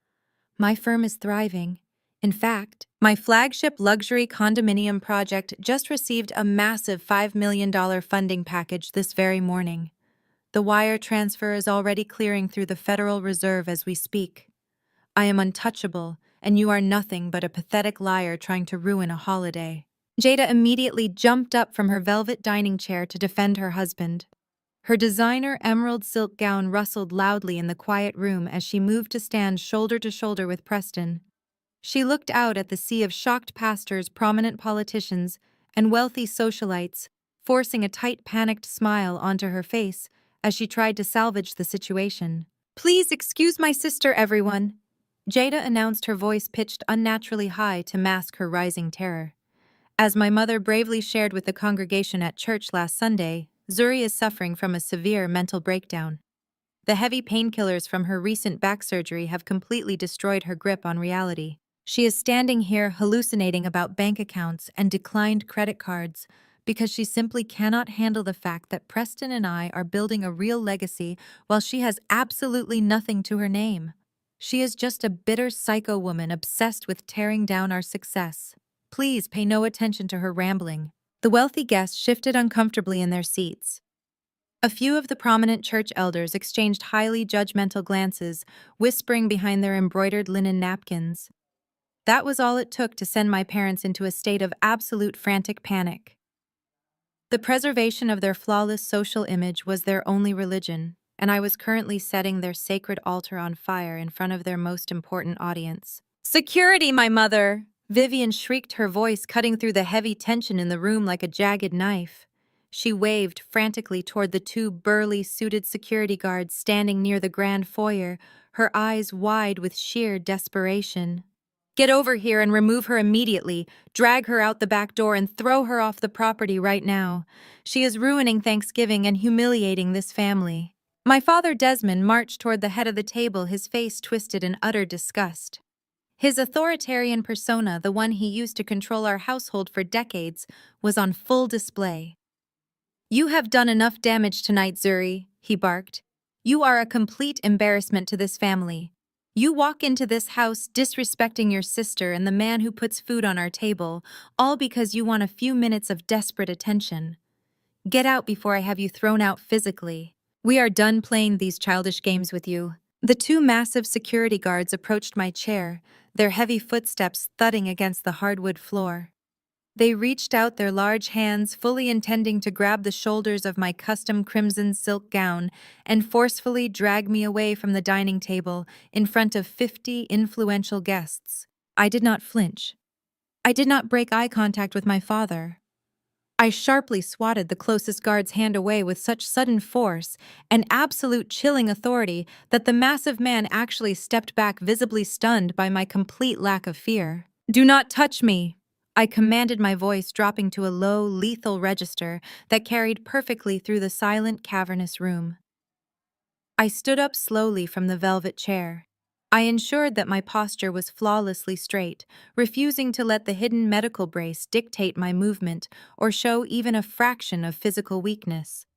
My firm is thriving. In fact, my flagship luxury condominium project just received a massive $5 million funding package this very morning. The wire transfer is already clearing through the Federal Reserve as we speak. I am untouchable, and you are nothing but a pathetic liar trying to ruin a holiday." Jada immediately jumped up from her velvet dining chair to defend her husband. Her designer emerald silk gown rustled loudly in the quiet room as she moved to stand shoulder to shoulder with Preston. She looked out at the sea of shocked pastors, prominent politicians, and wealthy socialites, forcing a tight, panicked smile onto her face as she tried to salvage the situation. "Please excuse my sister, everyone," Jada announced, her voice pitched unnaturally high to mask her rising terror. "As my mother bravely shared with the congregation at church last Sunday, Zuri is suffering from a severe mental breakdown. The heavy painkillers from her recent back surgery have completely destroyed her grip on reality. She is standing here hallucinating about bank accounts and declined credit cards because she simply cannot handle the fact that Preston and I are building a real legacy while she has absolutely nothing to her name. She is just a bitter psycho woman obsessed with tearing down our success. Please pay no attention to her rambling." The wealthy guests shifted uncomfortably in their seats. A few of the prominent church elders exchanged highly judgmental glances, whispering behind their embroidered linen napkins. That was all it took to send my parents into a state of absolute frantic panic. The preservation of their flawless social image was their only religion, and I was currently setting their sacred altar on fire in front of their most important audience. "Security, my mother!" Vivian shrieked, her voice cutting through the heavy tension in the room like a jagged knife. She waved frantically toward the two burly, suited security guards standing near the grand foyer, her eyes wide with sheer desperation. "Get over here and remove her immediately. Drag her out the back door and throw her off the property right now. She is ruining Thanksgiving and humiliating this family." My father Desmond marched toward the head of the table, his face twisted in utter disgust. His authoritarian persona, the one he used to control our household for decades, was on full display. "You have done enough damage tonight, Zuri," he barked. "You are a complete embarrassment to this family. You walk into this house disrespecting your sister and the man who puts food on our table, all because you want a few minutes of desperate attention. Get out before I have you thrown out physically. We are done playing these childish games with you." The two massive security guards approached my chair, their heavy footsteps thudding against the hardwood floor. They reached out their large hands, fully intending to grab the shoulders of my custom crimson silk gown and forcefully drag me away from the dining table in front of 50 influential guests. I did not flinch. I did not break eye contact with my father. I sharply swatted the closest guard's hand away with such sudden force and absolute chilling authority that the massive man actually stepped back, visibly stunned by my complete lack of fear. "Do not touch me," I commanded, my voice dropping to a low, lethal register that carried perfectly through the silent, cavernous room. I stood up slowly from the velvet chair. I ensured that my posture was flawlessly straight, refusing to let the hidden medical brace dictate my movement or show even a fraction of physical weakness.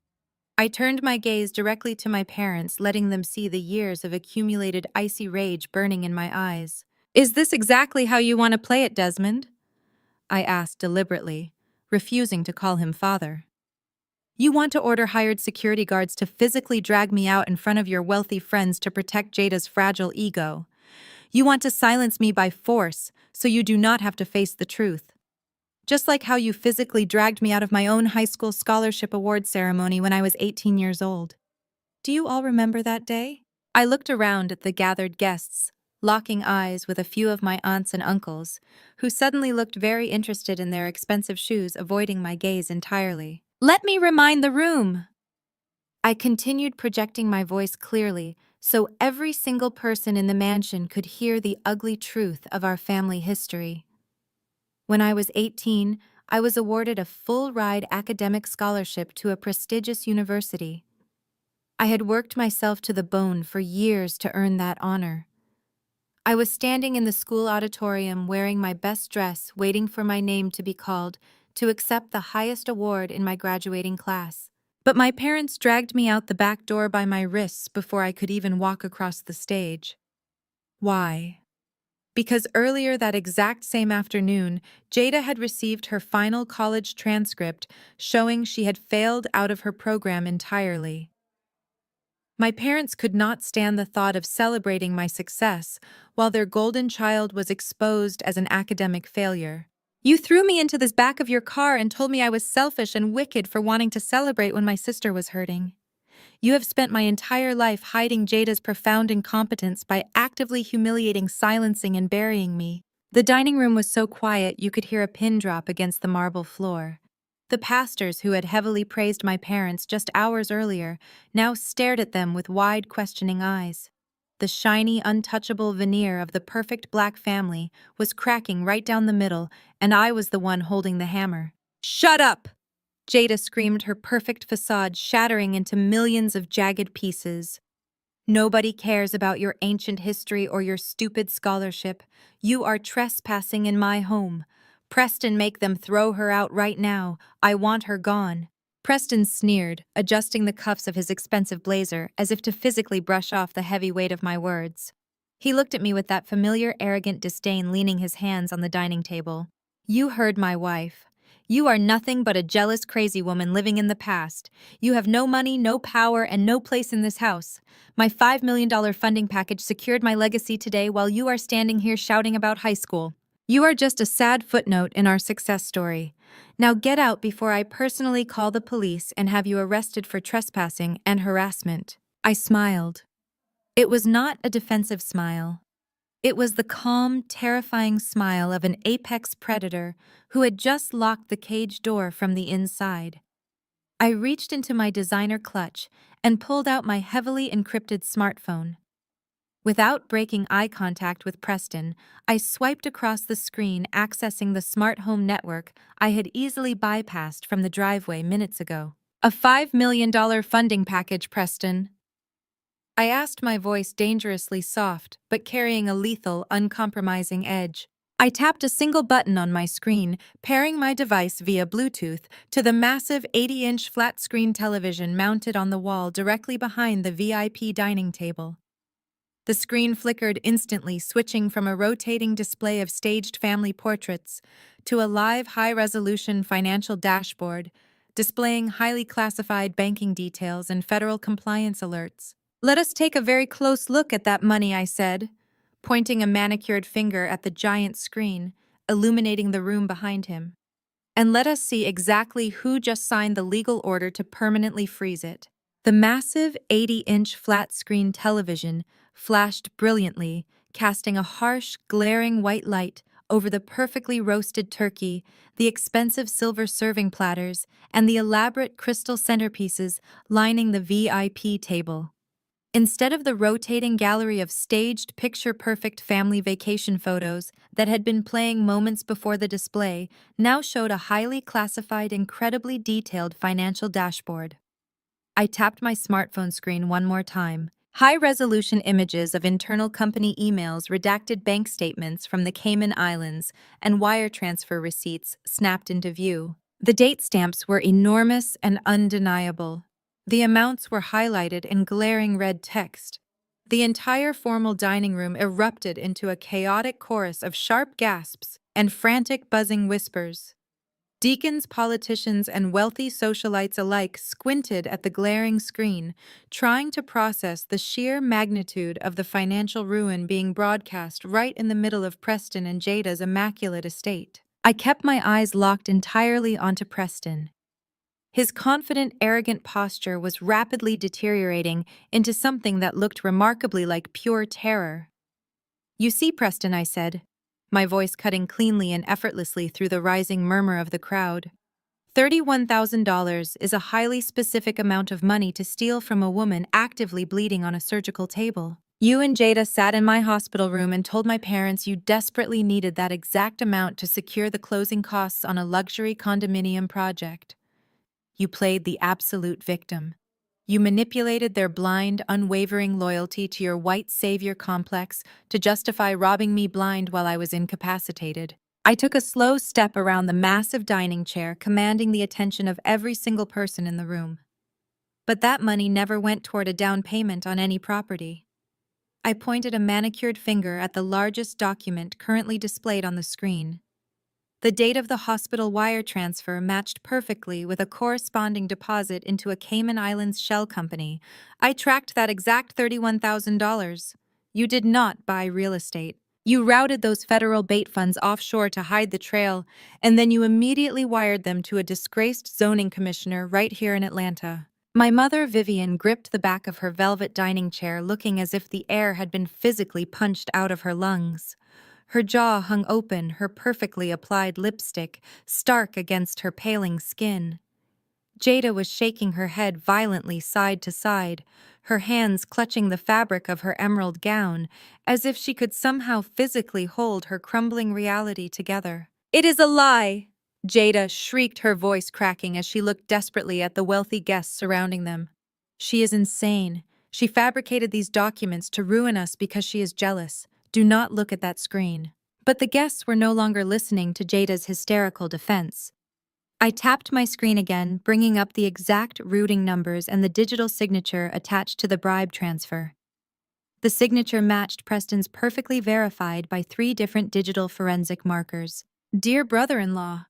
I turned my gaze directly to my parents, letting them see the years of accumulated icy rage burning in my eyes. "Is this exactly how you want to play it, Desmond?" I asked deliberately, refusing to call him father. "You want to order hired security guards to physically drag me out in front of your wealthy friends to protect Jada's fragile ego. You want to silence me by force so you do not have to face the truth. Just like how you physically dragged me out of my own high school scholarship award ceremony when I was 18 years old. Do you all remember that day?" I looked around at the gathered guests, locking eyes with a few of my aunts and uncles, who suddenly looked very interested in their expensive shoes, avoiding my gaze entirely. "Let me remind the room!" I continued, projecting my voice clearly, so every single person in the mansion could hear the ugly truth of our family history. When I was 18, I was awarded a full-ride academic scholarship to a prestigious university. I had worked myself to the bone for years to earn that honor. I was standing in the school auditorium wearing my best dress, waiting for my name to be called to accept the highest award in my graduating class. But my parents dragged me out the back door by my wrists before I could even walk across the stage. Why? Because earlier that exact same afternoon, Jada had received her final college transcript showing she had failed out of her program entirely. My parents could not stand the thought of celebrating my success while their golden child was exposed as an academic failure. "You threw me into this back of your car and told me I was selfish and wicked for wanting to celebrate when my sister was hurting. You have spent my entire life hiding Jada's profound incompetence by actively humiliating, silencing, and burying me." The dining room was so quiet you could hear a pin drop against the marble floor. The pastors who had heavily praised my parents just hours earlier now stared at them with wide, questioning eyes. The shiny, untouchable veneer of the perfect black family was cracking right down the middle, and I was the one holding the hammer. "Shut up!" Jada screamed, her perfect facade shattering into millions of jagged pieces. "Nobody cares about your ancient history or your stupid scholarship. You are trespassing in my home. Preston, make them throw her out right now. I want her gone." Preston sneered, adjusting the cuffs of his expensive blazer as if to physically brush off the heavy weight of my words. He looked at me with that familiar, arrogant disdain, leaning his hands on the dining table. "You heard my wife. You are nothing but a jealous, crazy woman living in the past. You have no money, no power, and no place in this house. My $5 million funding package secured my legacy today while you are standing here shouting about high school. You are just a sad footnote in our success story. Now get out before I personally call the police and have you arrested for trespassing and harassment." I smiled. It was not a defensive smile. It was the calm, terrifying smile of an apex predator who had just locked the cage door from the inside. I reached into my designer clutch and pulled out my heavily encrypted smartphone. Without breaking eye contact with Preston, I swiped across the screen, accessing the smart home network I had easily bypassed from the driveway minutes ago. "A $5 million funding package, Preston." I asked, my voice dangerously soft, but carrying a lethal, uncompromising edge. I tapped a single button on my screen, pairing my device via Bluetooth to the massive 80-inch flat-screen television mounted on the wall directly behind the VIP dining table. The screen flickered instantly, switching from a rotating display of staged family portraits to a live, high-resolution financial dashboard, displaying highly classified banking details and federal compliance alerts. "Let us take a very close look at that money," I said, pointing a manicured finger at the giant screen, illuminating the room behind him. "And let us see exactly who just signed the legal order to permanently freeze it." The massive 80-inch flat-screen television flashed brilliantly, casting a harsh, glaring white light over the perfectly roasted turkey, the expensive silver serving platters, and the elaborate crystal centerpieces lining the VIP table. Instead of the rotating gallery of staged, picture-perfect family vacation photos that had been playing moments before the display, now showed a highly classified, incredibly detailed financial dashboard. I tapped my smartphone screen one more time. High-resolution images of internal company emails, redacted bank statements from the Cayman Islands, and wire transfer receipts snapped into view. The date stamps were enormous and undeniable. The amounts were highlighted in glaring red text. The entire formal dining room erupted into a chaotic chorus of sharp gasps and frantic buzzing whispers. Deacons, politicians, and wealthy socialites alike squinted at the glaring screen, trying to process the sheer magnitude of the financial ruin being broadcast right in the middle of Preston and Jada's immaculate estate. I kept my eyes locked entirely onto Preston. His confident, arrogant posture was rapidly deteriorating into something that looked remarkably like pure terror. You see, Preston, I said, my voice cutting cleanly and effortlessly through the rising murmur of the crowd. $31,000 is a highly specific amount of money to steal from a woman actively bleeding on a surgical table. You and Jada sat in my hospital room and told my parents you desperately needed that exact amount to secure the closing costs on a luxury condominium project. You played the absolute victim. You manipulated their blind, unwavering loyalty to your white savior complex to justify robbing me blind while I was incapacitated. I took a slow step around the massive dining chair, commanding the attention of every single person in the room. But that money never went toward a down payment on any property. I pointed a manicured finger at the largest document currently displayed on the screen. The date of the hospital wire transfer matched perfectly with a corresponding deposit into a Cayman Islands shell company. I tracked that exact $31,000. You did not buy real estate. You routed those federal bait funds offshore to hide the trail, and then you immediately wired them to a disgraced zoning commissioner right here in Atlanta. My mother, Vivian, gripped the back of her velvet dining chair, looking as if the air had been physically punched out of her lungs. Her jaw hung open, her perfectly applied lipstick stark against her paling skin. Jada was shaking her head violently side to side, her hands clutching the fabric of her emerald gown, as if she could somehow physically hold her crumbling reality together. "It is a lie!" Jada shrieked, her voice cracking as she looked desperately at the wealthy guests surrounding them. "She is insane. She fabricated these documents to ruin us because she is jealous. Do not look at that screen." But the guests were no longer listening to Jada's hysterical defense. I tapped my screen again, bringing up the exact routing numbers and the digital signature attached to the bribe transfer. The signature matched Preston's perfectly verified by 3 different digital forensic markers. "Dear brother-in-law,"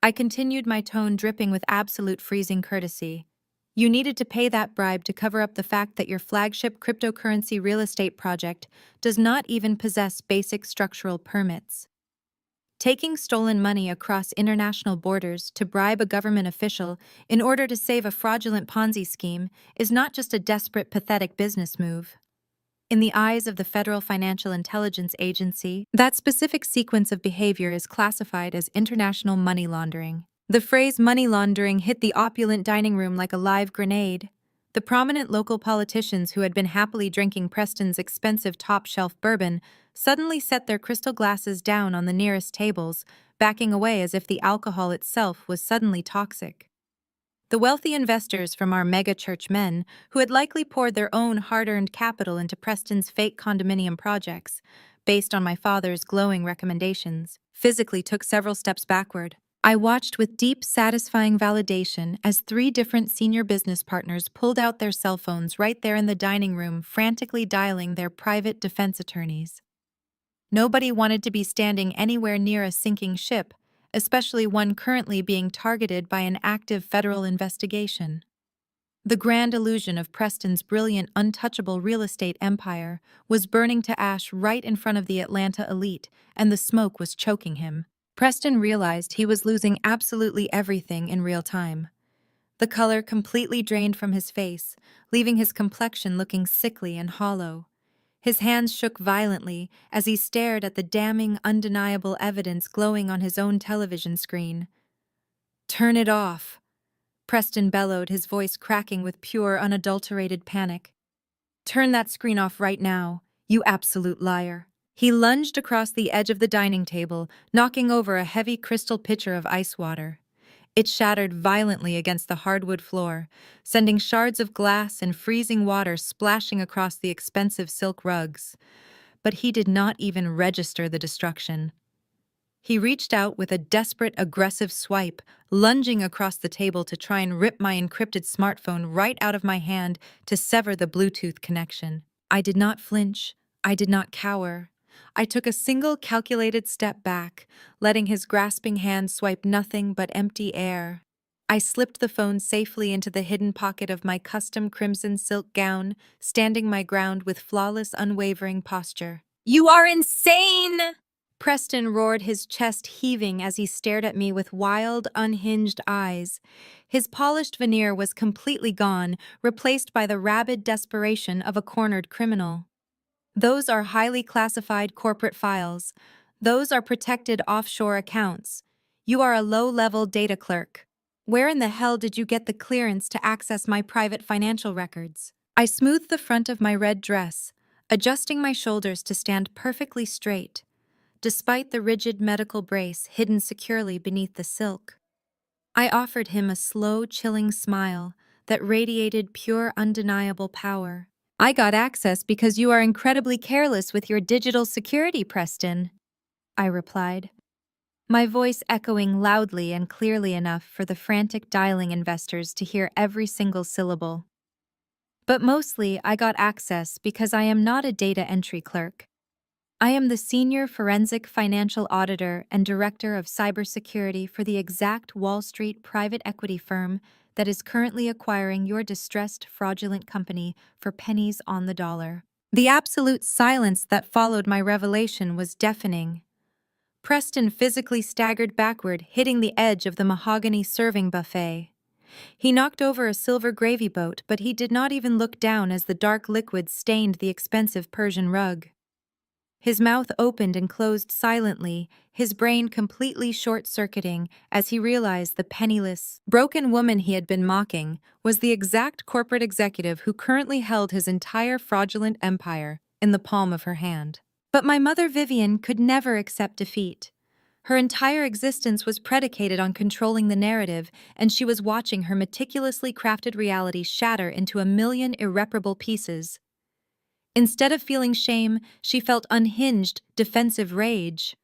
I continued, my tone dripping with absolute freezing courtesy. "You needed to pay that bribe to cover up the fact that your flagship cryptocurrency real estate project does not even possess basic structural permits. Taking stolen money across international borders to bribe a government official in order to save a fraudulent Ponzi scheme is not just a desperate, pathetic business move. In the eyes of the Federal Financial Intelligence Agency, that specific sequence of behavior is classified as international money laundering." The phrase money laundering hit the opulent dining room like a live grenade. The prominent local politicians who had been happily drinking Preston's expensive top-shelf bourbon suddenly set their crystal glasses down on the nearest tables, backing away as if the alcohol itself was suddenly toxic. The wealthy investors from our mega-church men, who had likely poured their own hard-earned capital into Preston's fake condominium projects, based on my father's glowing recommendations, physically took several steps backward. I watched with deep, satisfying validation as 3 different senior business partners pulled out their cell phones right there in the dining room, frantically dialing their private defense attorneys. Nobody wanted to be standing anywhere near a sinking ship, especially one currently being targeted by an active federal investigation. The grand illusion of Preston's brilliant, untouchable real estate empire was burning to ash right in front of the Atlanta elite, and the smoke was choking him. Preston realized he was losing absolutely everything in real time. The color completely drained from his face, leaving his complexion looking sickly and hollow. His hands shook violently as he stared at the damning, undeniable evidence glowing on his own television screen. "Turn it off," Preston bellowed, his voice cracking with pure, unadulterated panic. "Turn that screen off right now, you absolute liar." He lunged across the edge of the dining table, knocking over a heavy crystal pitcher of ice water. It shattered violently against the hardwood floor, sending shards of glass and freezing water splashing across the expensive silk rugs. But he did not even register the destruction. He reached out with a desperate, aggressive swipe, lunging across the table to try and rip my encrypted smartphone right out of my hand to sever the Bluetooth connection. I did not flinch. I did not cower. I took a single calculated step back, letting his grasping hand swipe nothing but empty air. I slipped the phone safely into the hidden pocket of my custom crimson silk gown, standing my ground with flawless, unwavering posture. "You are insane!" Preston roared, his chest heaving as he stared at me with wild, unhinged eyes. His polished veneer was completely gone, replaced by the rabid desperation of a cornered criminal. Those are highly classified corporate files. Those are protected offshore accounts. You are a low-level data clerk. Where in the hell did you get the clearance to access my private financial records? I smoothed the front of my red dress, adjusting my shoulders to stand perfectly straight, despite the rigid medical brace hidden securely beneath the silk. I offered him a slow, chilling smile that radiated pure, undeniable power. I got access because you are incredibly careless with your digital security, Preston, I replied, my voice echoing loudly and clearly enough for the frantic dialing investors to hear every single syllable. But mostly, I got access because I am not a data entry clerk. I am the senior forensic financial auditor and director of cybersecurity for the exact Wall Street private equity firm that is currently acquiring your distressed, fraudulent company for pennies on the dollar. The absolute silence that followed my revelation was deafening. Preston physically staggered backward, hitting the edge of the mahogany serving buffet. He knocked over a silver gravy boat, but he did not even look down as the dark liquid stained the expensive Persian rug. His mouth opened and closed silently, his brain completely short-circuiting as he realized the penniless, broken woman he had been mocking was the exact corporate executive who currently held his entire fraudulent empire in the palm of her hand. But my mother Vivian could never accept defeat. Her entire existence was predicated on controlling the narrative, and she was watching her meticulously crafted reality shatter into a million irreparable pieces. Instead of feeling shame, she felt unhinged, defensive rage.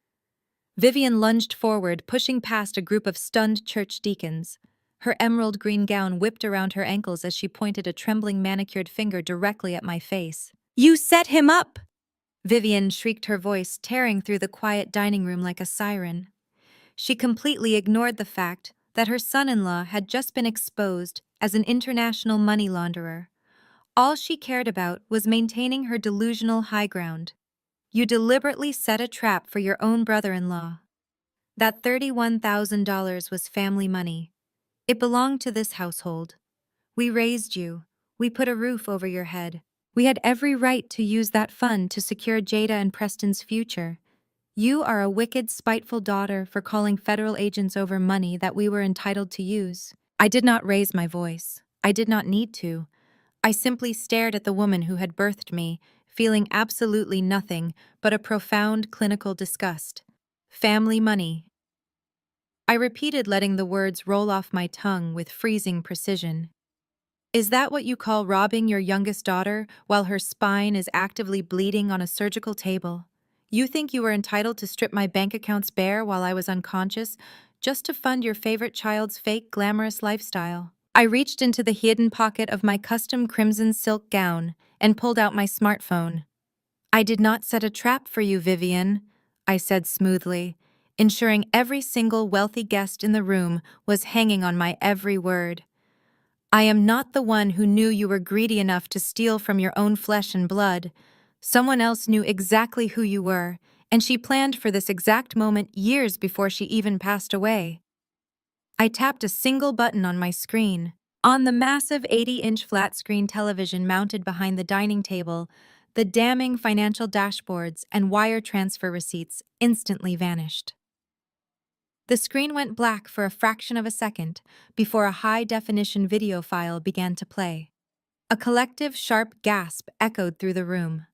Vivian lunged forward, pushing past a group of stunned church deacons. Her emerald green gown whipped around her ankles as she pointed a trembling manicured finger directly at my face. "You set him up!" Vivian shrieked, her voice tearing through the quiet dining room like a siren. She completely ignored the fact that her son-in-law had just been exposed as an international money launderer. All she cared about was maintaining her delusional high ground. You deliberately set a trap for your own brother-in-law. That $31,000 was family money. It belonged to this household. We raised you. We put a roof over your head. We had every right to use that fund to secure Jada and Preston's future. You are a wicked, spiteful daughter for calling federal agents over money that we were entitled to use. I did not raise my voice. I did not need to. I simply stared at the woman who had birthed me, feeling absolutely nothing but a profound clinical disgust. Family money. I repeated, letting the words roll off my tongue with freezing precision. Is that what you call robbing your youngest daughter while her spine is actively bleeding on a surgical table? You think you were entitled to strip my bank accounts bare while I was unconscious, just to fund your favorite child's fake, glamorous lifestyle? I reached into the hidden pocket of my custom crimson silk gown and pulled out my smartphone. I did not set a trap for you, Vivian, I said smoothly, ensuring every single wealthy guest in the room was hanging on my every word. I am not the one who knew you were greedy enough to steal from your own flesh and blood. Someone else knew exactly who you were, and she planned for this exact moment years before she even passed away. I tapped a single button on my screen. On the massive 80-inch flat-screen television mounted behind the dining table, the damning financial dashboards and wire transfer receipts instantly vanished. The screen went black for a fraction of a second before a high-definition video file began to play. A collective, sharp gasp echoed through the room.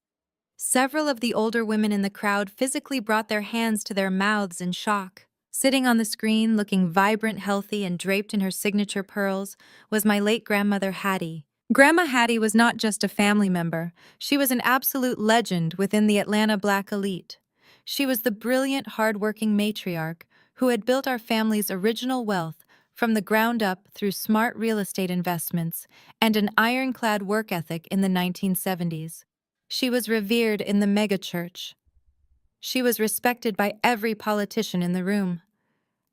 Several of the older women in the crowd physically brought their hands to their mouths in shock. Sitting on the screen, looking vibrant, healthy, and draped in her signature pearls, was my late grandmother Hattie. Grandma Hattie was not just a family member. She was an absolute legend within the Atlanta Black elite. She was the brilliant, hard-working matriarch who had built our family's original wealth from the ground up through smart real estate investments and an ironclad work ethic in the 1970s. She was revered in the megachurch. She was respected by every politician in the room.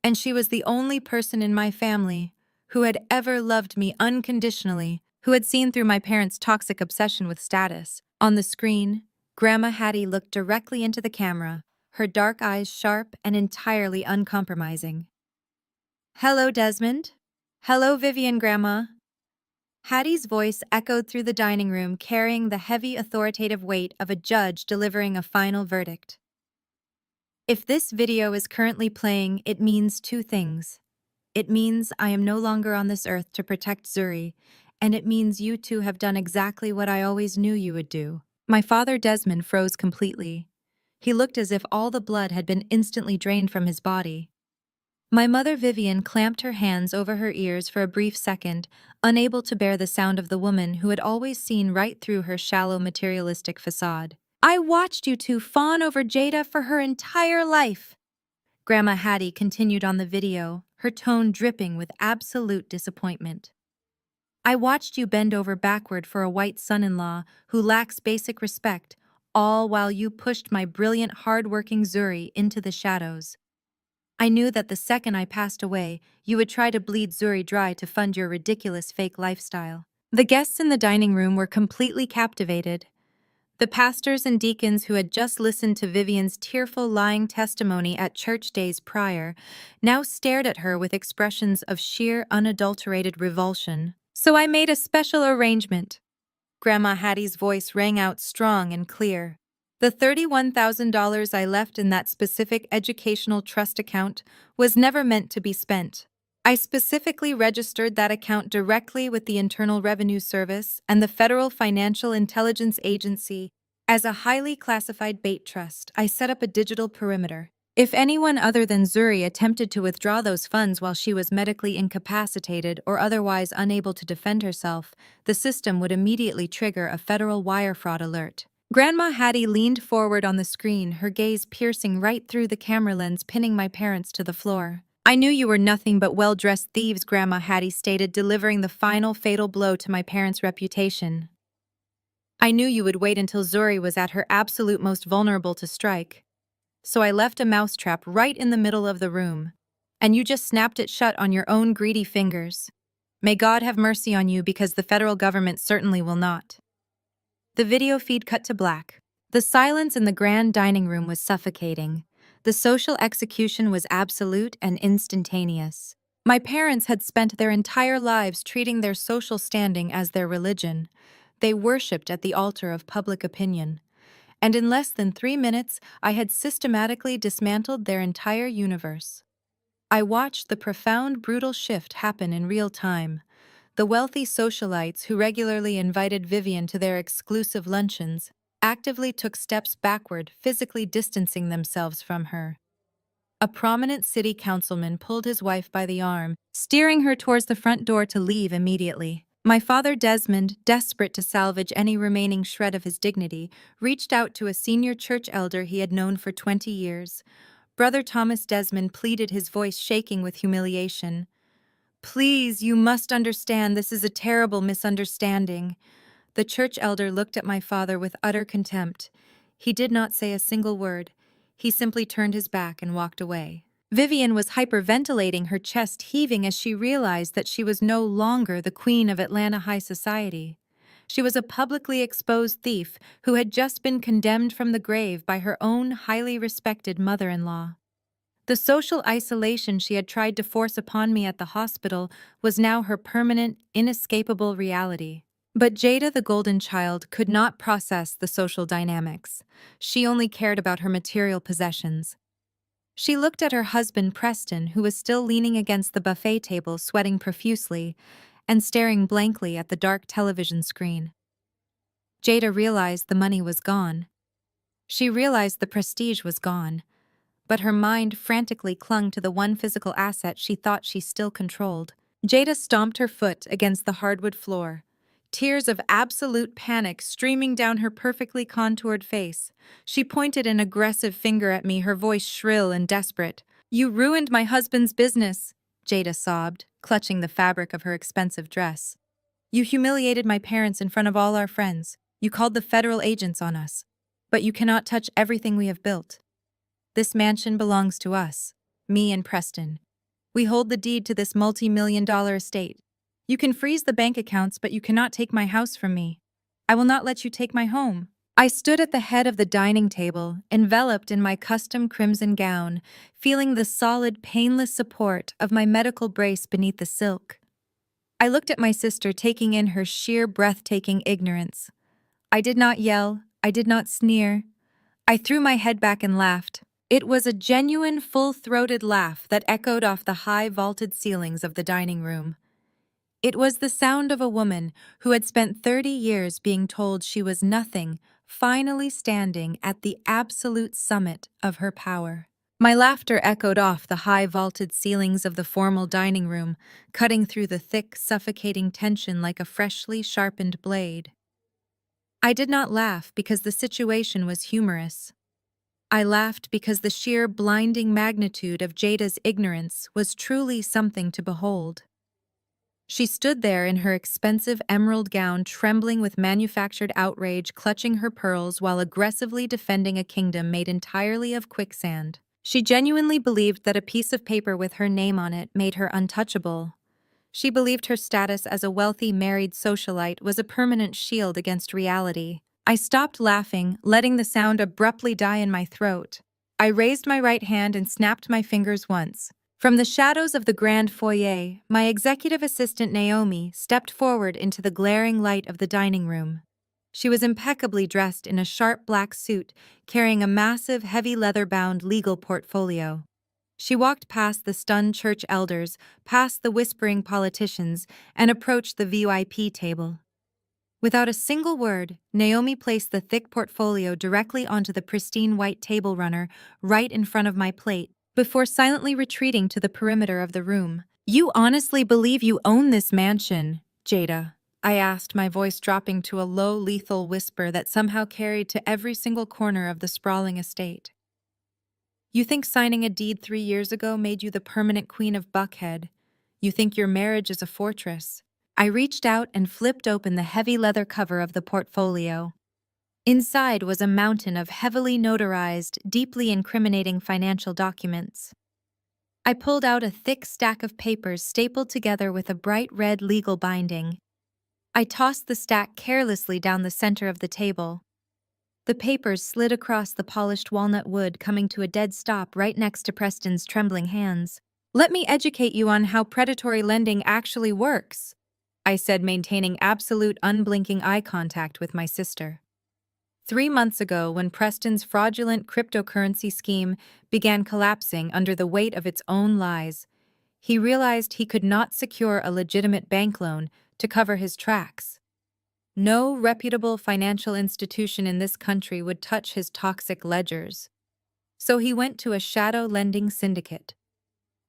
And she was the only person in my family who had ever loved me unconditionally, who had seen through my parents' toxic obsession with status. On the screen, Grandma Hattie looked directly into the camera, her dark eyes sharp and entirely uncompromising. "Hello, Desmond. Hello, Vivian, Grandma." Hattie's voice echoed through the dining room, carrying the heavy, authoritative weight of a judge delivering a final verdict. If this video is currently playing, it means two things. It means I am no longer on this earth to protect Zuri, and it means you two have done exactly what I always knew you would do. My father Desmond froze completely. He looked as if all the blood had been instantly drained from his body. My mother Vivian clamped her hands over her ears for a brief second, unable to bear the sound of the woman who had always seen right through her shallow materialistic facade. I watched you two fawn over Jada for her entire life. Grandma Hattie continued on the video, her tone dripping with absolute disappointment. I watched you bend over backward for a white son-in-law who lacks basic respect, all while you pushed my brilliant, hard-working Zuri into the shadows. I knew that the second I passed away, you would try to bleed Zuri dry to fund your ridiculous fake lifestyle. The guests in the dining room were completely captivated. The pastors and deacons who had just listened to Vivian's tearful lying testimony at church days prior now stared at her with expressions of sheer, unadulterated revulsion. So I made a special arrangement. Grandma Hattie's voice rang out strong and clear. The $31,000 I left in that specific educational trust account was never meant to be spent. I specifically registered that account directly with the Internal Revenue Service and the Federal Financial Intelligence Agency. As a highly classified bait trust, I set up a digital perimeter. If anyone other than Zuri attempted to withdraw those funds while she was medically incapacitated or otherwise unable to defend herself, the system would immediately trigger a federal wire fraud alert. Grandma Hattie leaned forward on the screen, her gaze piercing right through the camera lens, pinning my parents to the floor. I knew you were nothing but well-dressed thieves, Grandma Hattie stated, delivering the final fatal blow to my parents' reputation. I knew you would wait until Zuri was at her absolute most vulnerable to strike. So I left a mousetrap right in the middle of the room, and you just snapped it shut on your own greedy fingers. May God have mercy on you, because the federal government certainly will not. The video feed cut to black. The silence in the grand dining room was suffocating. The social execution was absolute and instantaneous. My parents had spent their entire lives treating their social standing as their religion. They worshipped at the altar of public opinion. And in less than 3 minutes, I had systematically dismantled their entire universe. I watched the profound, brutal shift happen in real time. The wealthy socialites who regularly invited Vivian to their exclusive luncheons actively took steps backward, physically distancing themselves from her. A prominent city councilman pulled his wife by the arm, steering her towards the front door to leave immediately. My father Desmond, desperate to salvage any remaining shred of his dignity, reached out to a senior church elder he had known for 20 years. Brother Thomas Desmond pleaded, his voice shaking with humiliation. Please, you must understand, this is a terrible misunderstanding. The church elder looked at my father with utter contempt. He did not say a single word. He simply turned his back and walked away. Vivian was hyperventilating, her chest heaving as she realized that she was no longer the queen of Atlanta high society. She was a publicly exposed thief who had just been condemned from the grave by her own highly respected mother-in-law. The social isolation she had tried to force upon me at the hospital was now her permanent, inescapable reality. But Jada, the golden child, could not process the social dynamics. She only cared about her material possessions. She looked at her husband, Preston, who was still leaning against the buffet table, sweating profusely, and staring blankly at the dark television screen. Jada realized the money was gone. She realized the prestige was gone, but her mind frantically clung to the one physical asset she thought she still controlled. Jada stomped her foot against the hardwood floor, tears of absolute panic streaming down her perfectly contoured face. She pointed an aggressive finger at me, her voice shrill and desperate. You ruined my husband's business, Jada sobbed, clutching the fabric of her expensive dress. You humiliated my parents in front of all our friends. You called the federal agents on us. But you cannot touch everything we have built. This mansion belongs to us, me and Preston. We hold the deed to this multi-million-dollar estate. You can freeze the bank accounts, but you cannot take my house from me. I will not let you take my home. I stood at the head of the dining table, enveloped in my custom crimson gown, feeling the solid, painless support of my medical brace beneath the silk. I looked at my sister, taking in her sheer breathtaking ignorance. I did not yell, I did not sneer. I threw my head back and laughed. It was a genuine, full-throated laugh that echoed off the high vaulted ceilings of the dining room. It was the sound of a woman who had spent 30 years being told she was nothing, finally standing at the absolute summit of her power. My laughter echoed off the high vaulted ceilings of the formal dining room, cutting through the thick, suffocating tension like a freshly sharpened blade. I did not laugh because the situation was humorous. I laughed because the sheer blinding magnitude of Jada's ignorance was truly something to behold. She stood there in her expensive emerald gown, trembling with manufactured outrage, clutching her pearls while aggressively defending a kingdom made entirely of quicksand. She genuinely believed that a piece of paper with her name on it made her untouchable. She believed her status as a wealthy married socialite was a permanent shield against reality. I stopped laughing, letting the sound abruptly die in my throat. I raised my right hand and snapped my fingers once. From the shadows of the grand foyer, my executive assistant Naomi stepped forward into the glaring light of the dining room. She was impeccably dressed in a sharp black suit, carrying a massive, heavy leather-bound legal portfolio. She walked past the stunned church elders, past the whispering politicians, and approached the VIP table. Without a single word, Naomi placed the thick portfolio directly onto the pristine white table runner right in front of my plate, before silently retreating to the perimeter of the room. "You honestly believe you own this mansion, Jada?" I asked, my voice dropping to a low, lethal whisper that somehow carried to every single corner of the sprawling estate. "You think signing a deed 3 years ago made you the permanent queen of Buckhead. You think your marriage is a fortress." I reached out and flipped open the heavy leather cover of the portfolio. Inside was a mountain of heavily notarized, deeply incriminating financial documents. I pulled out a thick stack of papers stapled together with a bright red legal binding. I tossed the stack carelessly down the center of the table. The papers slid across the polished walnut wood, coming to a dead stop right next to Preston's trembling hands. "Let me educate you on how predatory lending actually works," I said, maintaining absolute unblinking eye contact with my sister. 3 months ago, when Preston's fraudulent cryptocurrency scheme began collapsing under the weight of its own lies, he realized he could not secure a legitimate bank loan to cover his tracks. No reputable financial institution in this country would touch his toxic ledgers. So he went to a shadow lending syndicate,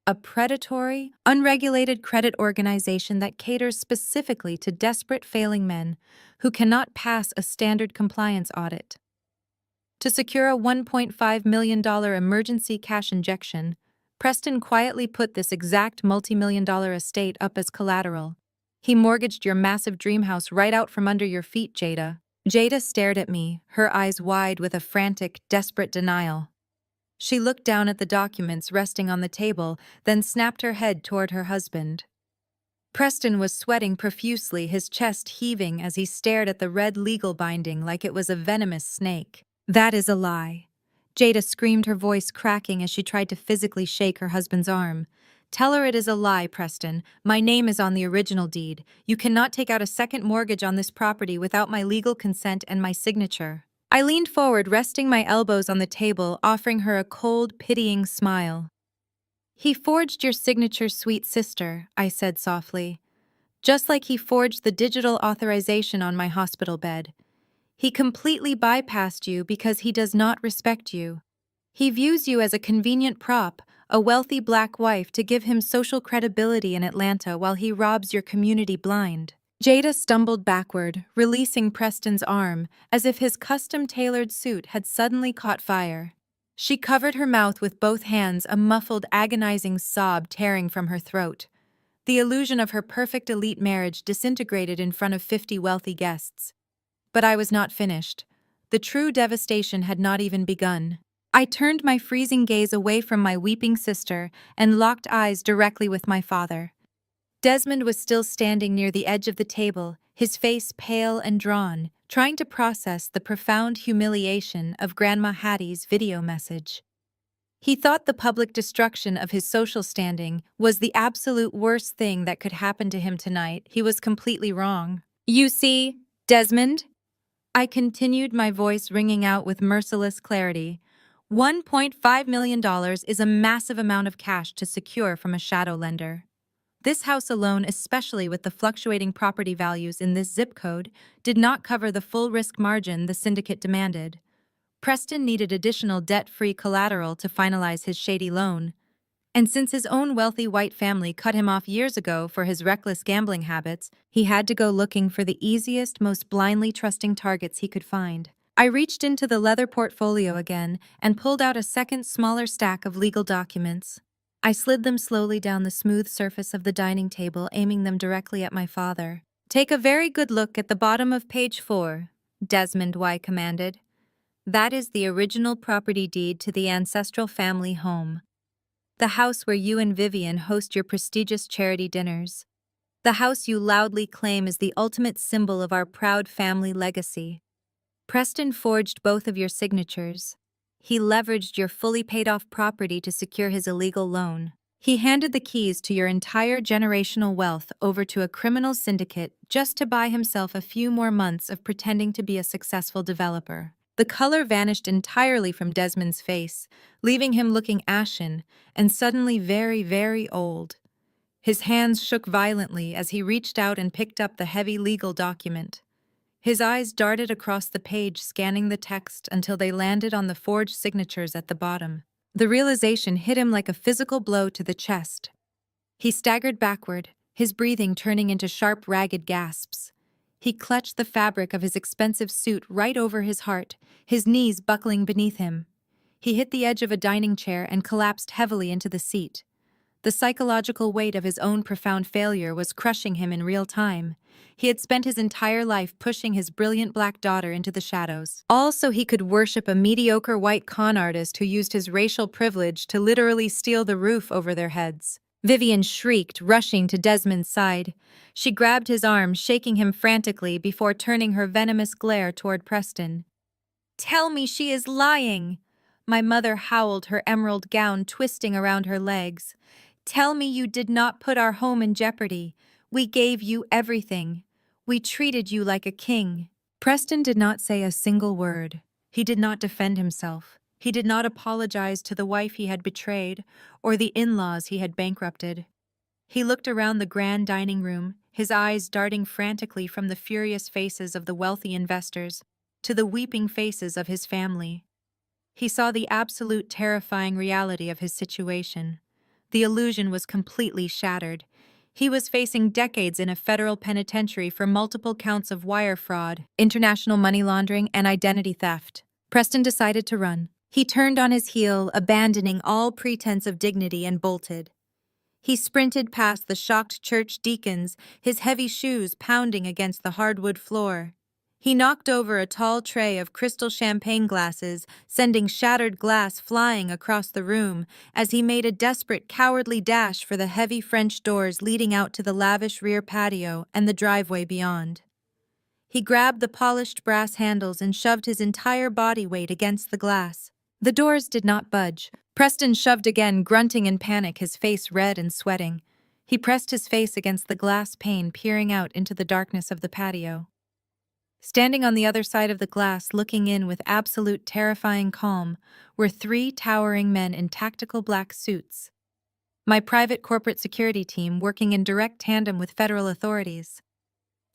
a predatory, unregulated credit organization that caters specifically to desperate failing men who cannot pass a standard compliance audit. To secure a $1.5 million emergency cash injection, Preston quietly put this exact multi-million-dollar estate up as collateral. "He mortgaged your massive dream house right out from under your feet, Jada." Jada stared at me, her eyes wide with a frantic, desperate denial. She looked down at the documents resting on the table, then snapped her head toward her husband. Preston was sweating profusely, his chest heaving as he stared at the red legal binding like it was a venomous snake. "That is a lie." Jada screamed, her voice cracking as she tried to physically shake her husband's arm. "Tell her it is a lie, Preston. My name is on the original deed. You cannot take out a second mortgage on this property without my legal consent and my signature." I leaned forward, resting my elbows on the table, offering her a cold, pitying smile. "He forged your signature, sweet sister," I said softly. "Just like he forged the digital authorization on my hospital bed. He completely bypassed you because he does not respect you. He views you as a convenient prop, a wealthy black wife to give him social credibility in Atlanta while he robs your community blind." Jada stumbled backward, releasing Preston's arm, as if his custom-tailored suit had suddenly caught fire. She covered her mouth with both hands, a muffled, agonizing sob tearing from her throat. The illusion of her perfect elite marriage disintegrated in front of 50 wealthy guests. But I was not finished. The true devastation had not even begun. I turned my freezing gaze away from my weeping sister and locked eyes directly with my father. Desmond was still standing near the edge of the table, his face pale and drawn, trying to process the profound humiliation of Grandma Hattie's video message. He thought the public destruction of his social standing was the absolute worst thing that could happen to him tonight. He was completely wrong. You see, Desmond? I continued, my voice ringing out with merciless clarity. $1.5 million is a massive amount of cash to secure from a shadow lender. This house alone, especially with the fluctuating property values in this zip code, did not cover the full risk margin the syndicate demanded. Preston needed additional debt-free collateral to finalize his shady loan. And since his own wealthy white family cut him off years ago for his reckless gambling habits, he had to go looking for the easiest, most blindly trusting targets he could find. I reached into the leather portfolio again and pulled out a second, smaller stack of legal documents. I slid them slowly down the smooth surface of the dining table, aiming them directly at my father. "Take a very good look at the bottom of page 4, Desmond Y. commanded. That is the original property deed to the ancestral family home. The house where you and Vivian host your prestigious charity dinners. The house you loudly claim is the ultimate symbol of our proud family legacy. Preston forged both of your signatures. He leveraged your fully paid-off property to secure his illegal loan. He handed the keys to your entire generational wealth over to a criminal syndicate just to buy himself a few more months of pretending to be a successful developer." The color vanished entirely from Desmond's face, leaving him looking ashen and suddenly very, very old. His hands shook violently as he reached out and picked up the heavy legal document. His eyes darted across the page, scanning the text until they landed on the forged signatures at the bottom. The realization hit him like a physical blow to the chest. He staggered backward, his breathing turning into sharp, ragged gasps. He clutched the fabric of his expensive suit right over his heart, his knees buckling beneath him. He hit the edge of a dining chair and collapsed heavily into the seat. The psychological weight of his own profound failure was crushing him in real time. He had spent his entire life pushing his brilliant black daughter into the shadows, all so he could worship a mediocre white con artist who used his racial privilege to literally steal the roof over their heads. Vivian shrieked, rushing to Desmond's side. She grabbed his arm, shaking him frantically before turning her venomous glare toward Preston. "Tell me she is lying!" My mother howled, her emerald gown twisting around her legs. "Tell me you did not put our home in jeopardy. We gave you everything. We treated you like a king." Preston did not say a single word. He did not defend himself. He did not apologize to the wife he had betrayed or the in-laws he had bankrupted. He looked around the grand dining room, his eyes darting frantically from the furious faces of the wealthy investors to the weeping faces of his family. He saw the absolute terrifying reality of his situation. The illusion was completely shattered. He was facing decades in a federal penitentiary for multiple counts of wire fraud, international money laundering, and identity theft. Preston decided to run. He turned on his heel, abandoning all pretense of dignity, and bolted. He sprinted past the shocked church deacons, his heavy shoes pounding against the hardwood floor. He knocked over a tall tray of crystal champagne glasses, sending shattered glass flying across the room as he made a desperate, cowardly dash for the heavy French doors leading out to the lavish rear patio and the driveway beyond. He grabbed the polished brass handles and shoved his entire body weight against the glass. The doors did not budge. Preston shoved again, grunting in panic, his face red and sweating. He pressed his face against the glass pane, peering out into the darkness of the patio. Standing on the other side of the glass, looking in with absolute terrifying calm, were 3 towering men in tactical black suits. My private corporate security team, working in direct tandem with federal authorities.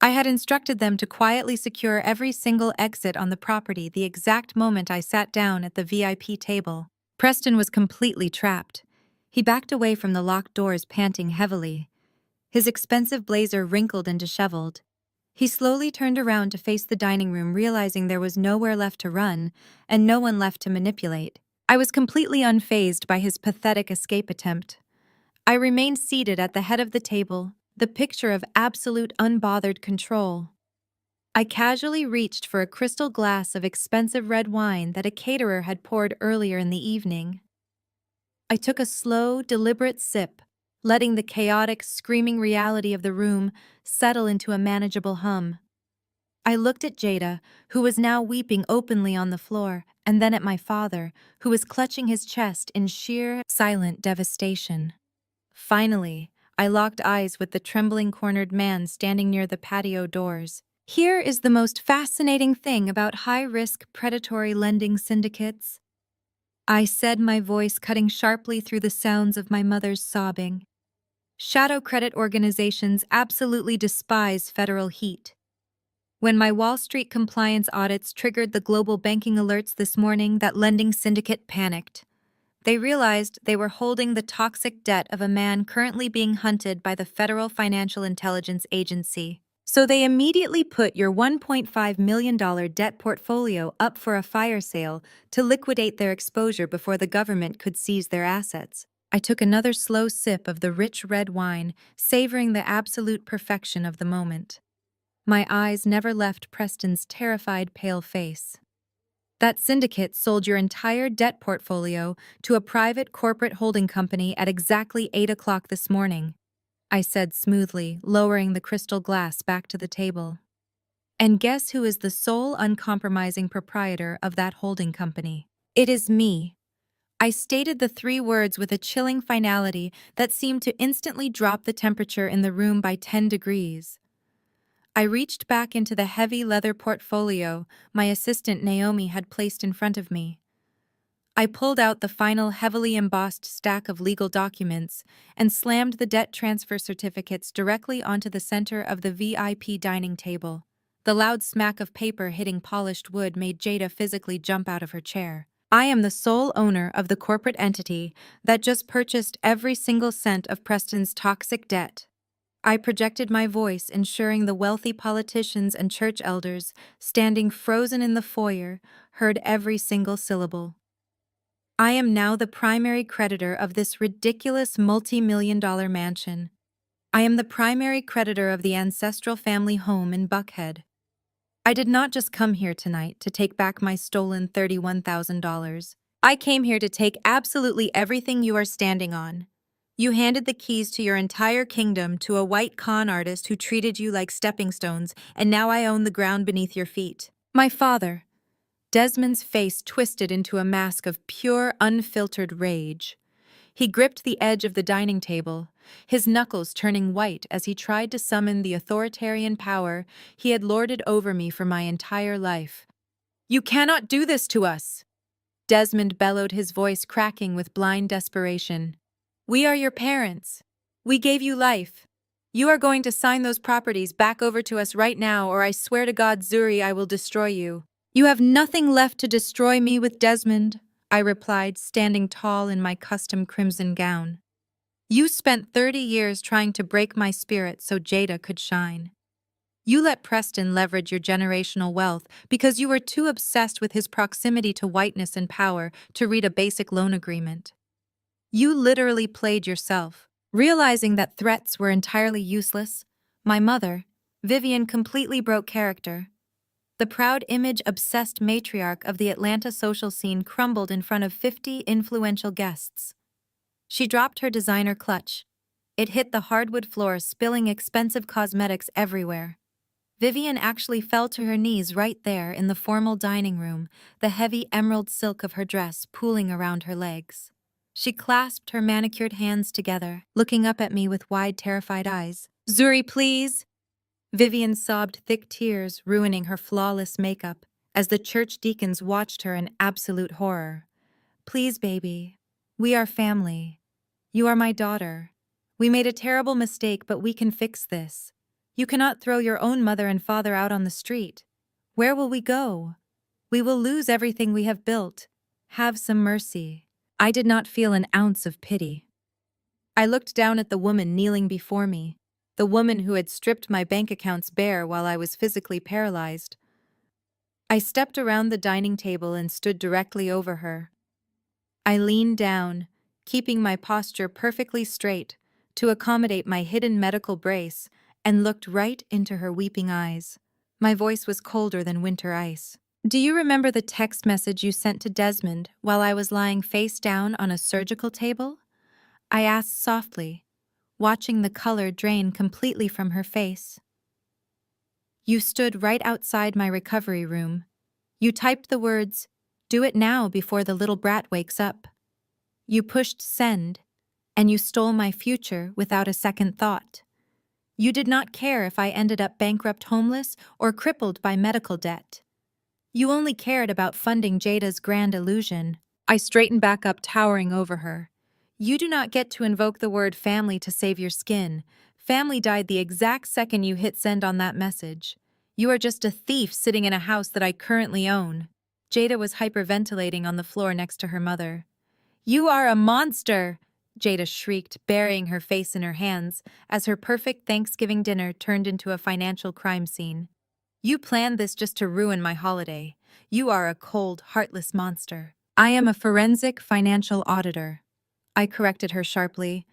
I had instructed them to quietly secure every single exit on the property the exact moment I sat down at the VIP table. Preston was completely trapped. He backed away from the locked doors, panting heavily. His expensive blazer wrinkled and disheveled. He slowly turned around to face the dining room, realizing there was nowhere left to run and no one left to manipulate. I was completely unfazed by his pathetic escape attempt. I remained seated at the head of the table, the picture of absolute unbothered control. I casually reached for a crystal glass of expensive red wine that a caterer had poured earlier in the evening. I took a slow, deliberate sip, letting the chaotic, screaming reality of the room settle into a manageable hum. I looked at Jada, who was now weeping openly on the floor, and then at my father, who was clutching his chest in sheer, silent devastation. Finally, I locked eyes with the trembling cornered man standing near the patio doors. Here is the most fascinating thing about high-risk predatory lending syndicates, I said, my voice cutting sharply through the sounds of my mother's sobbing. Shadow credit organizations absolutely despise federal heat. When my Wall Street compliance audits triggered the global banking alerts this morning, that lending syndicate panicked. They realized they were holding the toxic debt of a man currently being hunted by the Federal Financial Intelligence Agency. So they immediately put your $1.5 million debt portfolio up for a fire sale to liquidate their exposure before the government could seize their assets. I took another slow sip of the rich red wine, savoring the absolute perfection of the moment. My eyes never left Preston's terrified, pale face. That syndicate sold your entire debt portfolio to a private corporate holding company at exactly 8 o'clock this morning, I said smoothly, lowering the crystal glass back to the table. And guess who is the sole uncompromising proprietor of that holding company? It is me. I stated the 3 words with a chilling finality that seemed to instantly drop the temperature in the room by 10 degrees. I reached back into the heavy leather portfolio my assistant Naomi had placed in front of me. I pulled out the final heavily embossed stack of legal documents and slammed the debt transfer certificates directly onto the center of the VIP dining table. The loud smack of paper hitting polished wood made Jada physically jump out of her chair. I am the sole owner of the corporate entity that just purchased every single cent of Preston's toxic debt. I projected my voice, ensuring the wealthy politicians and church elders, standing frozen in the foyer, heard every single syllable. I am now the primary creditor of this ridiculous multi-million-dollar mansion. I am the primary creditor of the ancestral family home in Buckhead. I did not just come here tonight to take back my stolen $31,000. I came here to take absolutely everything you are standing on. You handed the keys to your entire kingdom to a white con artist who treated you like stepping stones, and now I own the ground beneath your feet. My father. Desmond's face twisted into a mask of pure, unfiltered rage. He gripped the edge of the dining table, his knuckles turning white as he tried to summon the authoritarian power he had lorded over me for my entire life. You cannot do this to us! Desmond bellowed, his voice cracking with blind desperation. We are your parents. We gave you life. You are going to sign those properties back over to us right now, or I swear to God, Zuri, I will destroy you. You have nothing left to destroy me with, Desmond, I replied, standing tall in my custom crimson gown. You spent 30 years trying to break my spirit so Jada could shine. You let Preston leverage your generational wealth because you were too obsessed with his proximity to whiteness and power to read a basic loan agreement. You literally played yourself. Realizing that threats were entirely useless, my mother, Vivian, completely broke character. The proud image-obsessed matriarch of the Atlanta social scene crumbled in front of 50 influential guests. She dropped her designer clutch. It hit the hardwood floor, spilling expensive cosmetics everywhere. Vivian actually fell to her knees right there in the formal dining room, the heavy emerald silk of her dress pooling around her legs. She clasped her manicured hands together, looking up at me with wide, terrified eyes. Zuri, please! Vivian sobbed thick tears, ruining her flawless makeup, as the church deacons watched her in absolute horror. Please, baby. We are family. You are my daughter. We made a terrible mistake, but we can fix this. You cannot throw your own mother and father out on the street. Where will we go? We will lose everything we have built. Have some mercy. I did not feel an ounce of pity. I looked down at the woman kneeling before me, the woman who had stripped my bank accounts bare while I was physically paralyzed. I stepped around the dining table and stood directly over her. I leaned down, keeping my posture perfectly straight to accommodate my hidden medical brace, and looked right into her weeping eyes. My voice was colder than winter ice. Do you remember the text message you sent to Desmond while I was lying face down on a surgical table? I asked softly, watching the color drain completely from her face. You stood right outside my recovery room. You typed the words, "Do it now before the little brat wakes up." You pushed send, and you stole my future without a second thought. You did not care if I ended up bankrupt, homeless, or crippled by medical debt. You only cared about funding Jada's grand illusion. I straightened back up, towering over her. You do not get to invoke the word family to save your skin. Family died the exact second you hit send on that message. You are just a thief sitting in a house that I currently own. Jada was hyperventilating on the floor next to her mother. "You are a monster!" Jada shrieked, burying her face in her hands, as her perfect Thanksgiving dinner turned into a financial crime scene. "You planned this just to ruin my holiday. You are a cold, heartless monster." "I am a forensic financial auditor," I corrected her sharply.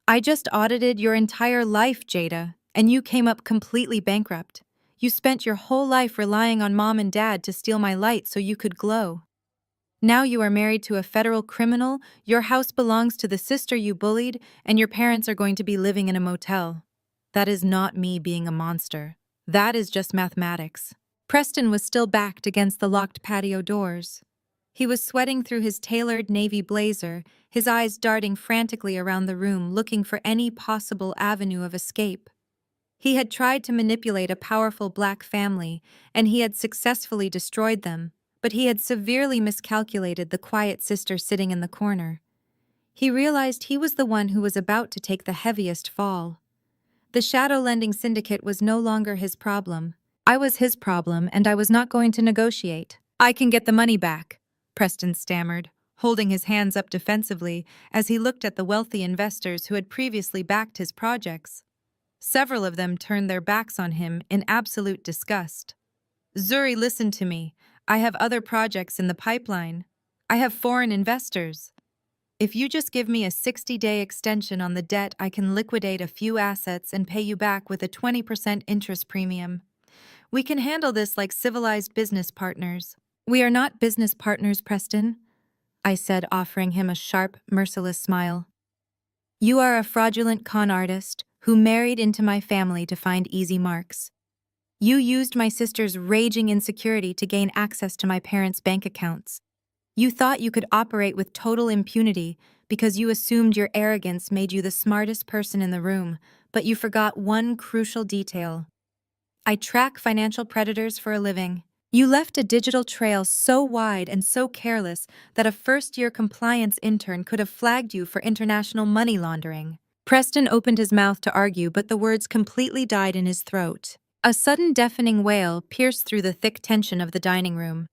"I just audited your entire life, Jada, and you came up completely bankrupt. You spent your whole life relying on mom and dad to steal my light so you could glow. Now you are married to a federal criminal, your house belongs to the sister you bullied, and your parents are going to be living in a motel. That is not me being a monster. That is just mathematics." Preston was still backed against the locked patio doors. He was sweating through his tailored navy blazer, his eyes darting frantically around the room looking for any possible avenue of escape. He had tried to manipulate a powerful black family, and he had successfully destroyed them, but he had severely miscalculated the quiet sister sitting in the corner. He realized he was the one who was about to take the heaviest fall. The shadow lending syndicate was no longer his problem. I was his problem, and I was not going to negotiate. "I can get the money back," Preston stammered, holding his hands up defensively as he looked at the wealthy investors who had previously backed his projects. Several of them turned their backs on him in absolute disgust. "Zuri, listen to me. I have other projects in the pipeline. I have foreign investors. If you just give me a 60-day extension on the debt, I can liquidate a few assets and pay you back with a 20% interest premium. We can handle this like civilized business partners." "We are not business partners, Preston," I said, offering him a sharp, merciless smile. "You are a fraudulent con artist who married into my family to find easy marks. You used my sister's raging insecurity to gain access to my parents' bank accounts. You thought you could operate with total impunity because you assumed your arrogance made you the smartest person in the room, but you forgot one crucial detail. I track financial predators for a living. You left a digital trail so wide and so careless that a first-year compliance intern could have flagged you for international money laundering." Preston opened his mouth to argue, but the words completely died in his throat. A sudden deafening wail pierced through the thick tension of the dining room.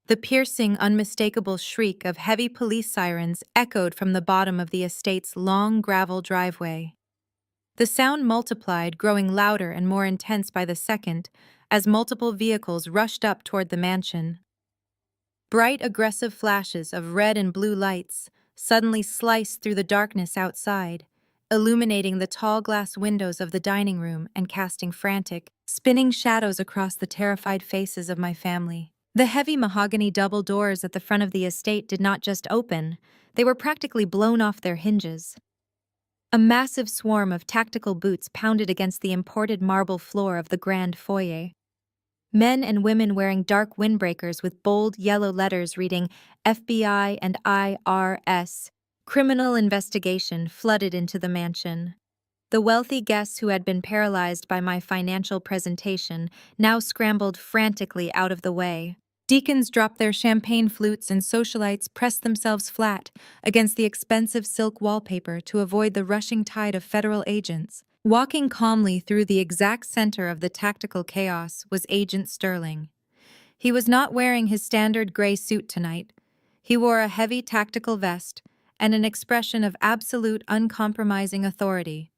The piercing, unmistakable shriek of heavy police sirens echoed from the bottom of the estate's long gravel driveway. The sound multiplied, growing louder and more intense by the second, as multiple vehicles rushed up toward the mansion. Bright, aggressive flashes of red and blue lights suddenly sliced through the darkness outside, illuminating the tall glass windows of the dining room and casting frantic, spinning shadows across the terrified faces of my family. The heavy mahogany double doors at the front of the estate did not just open, they were practically blown off their hinges. A massive swarm of tactical boots pounded against the imported marble floor of the grand foyer. Men and women wearing dark windbreakers with bold yellow letters reading FBI and IRS, Criminal Investigation, flooded into the mansion. The wealthy guests who had been paralyzed by my financial presentation now scrambled frantically out of the way. Deacons dropped their champagne flutes and socialites pressed themselves flat against the expensive silk wallpaper to avoid the rushing tide of federal agents. Walking calmly through the exact center of the tactical chaos was Agent Sterling. He was not wearing his standard gray suit tonight. He wore a heavy tactical vest and an expression of absolute uncompromising authority.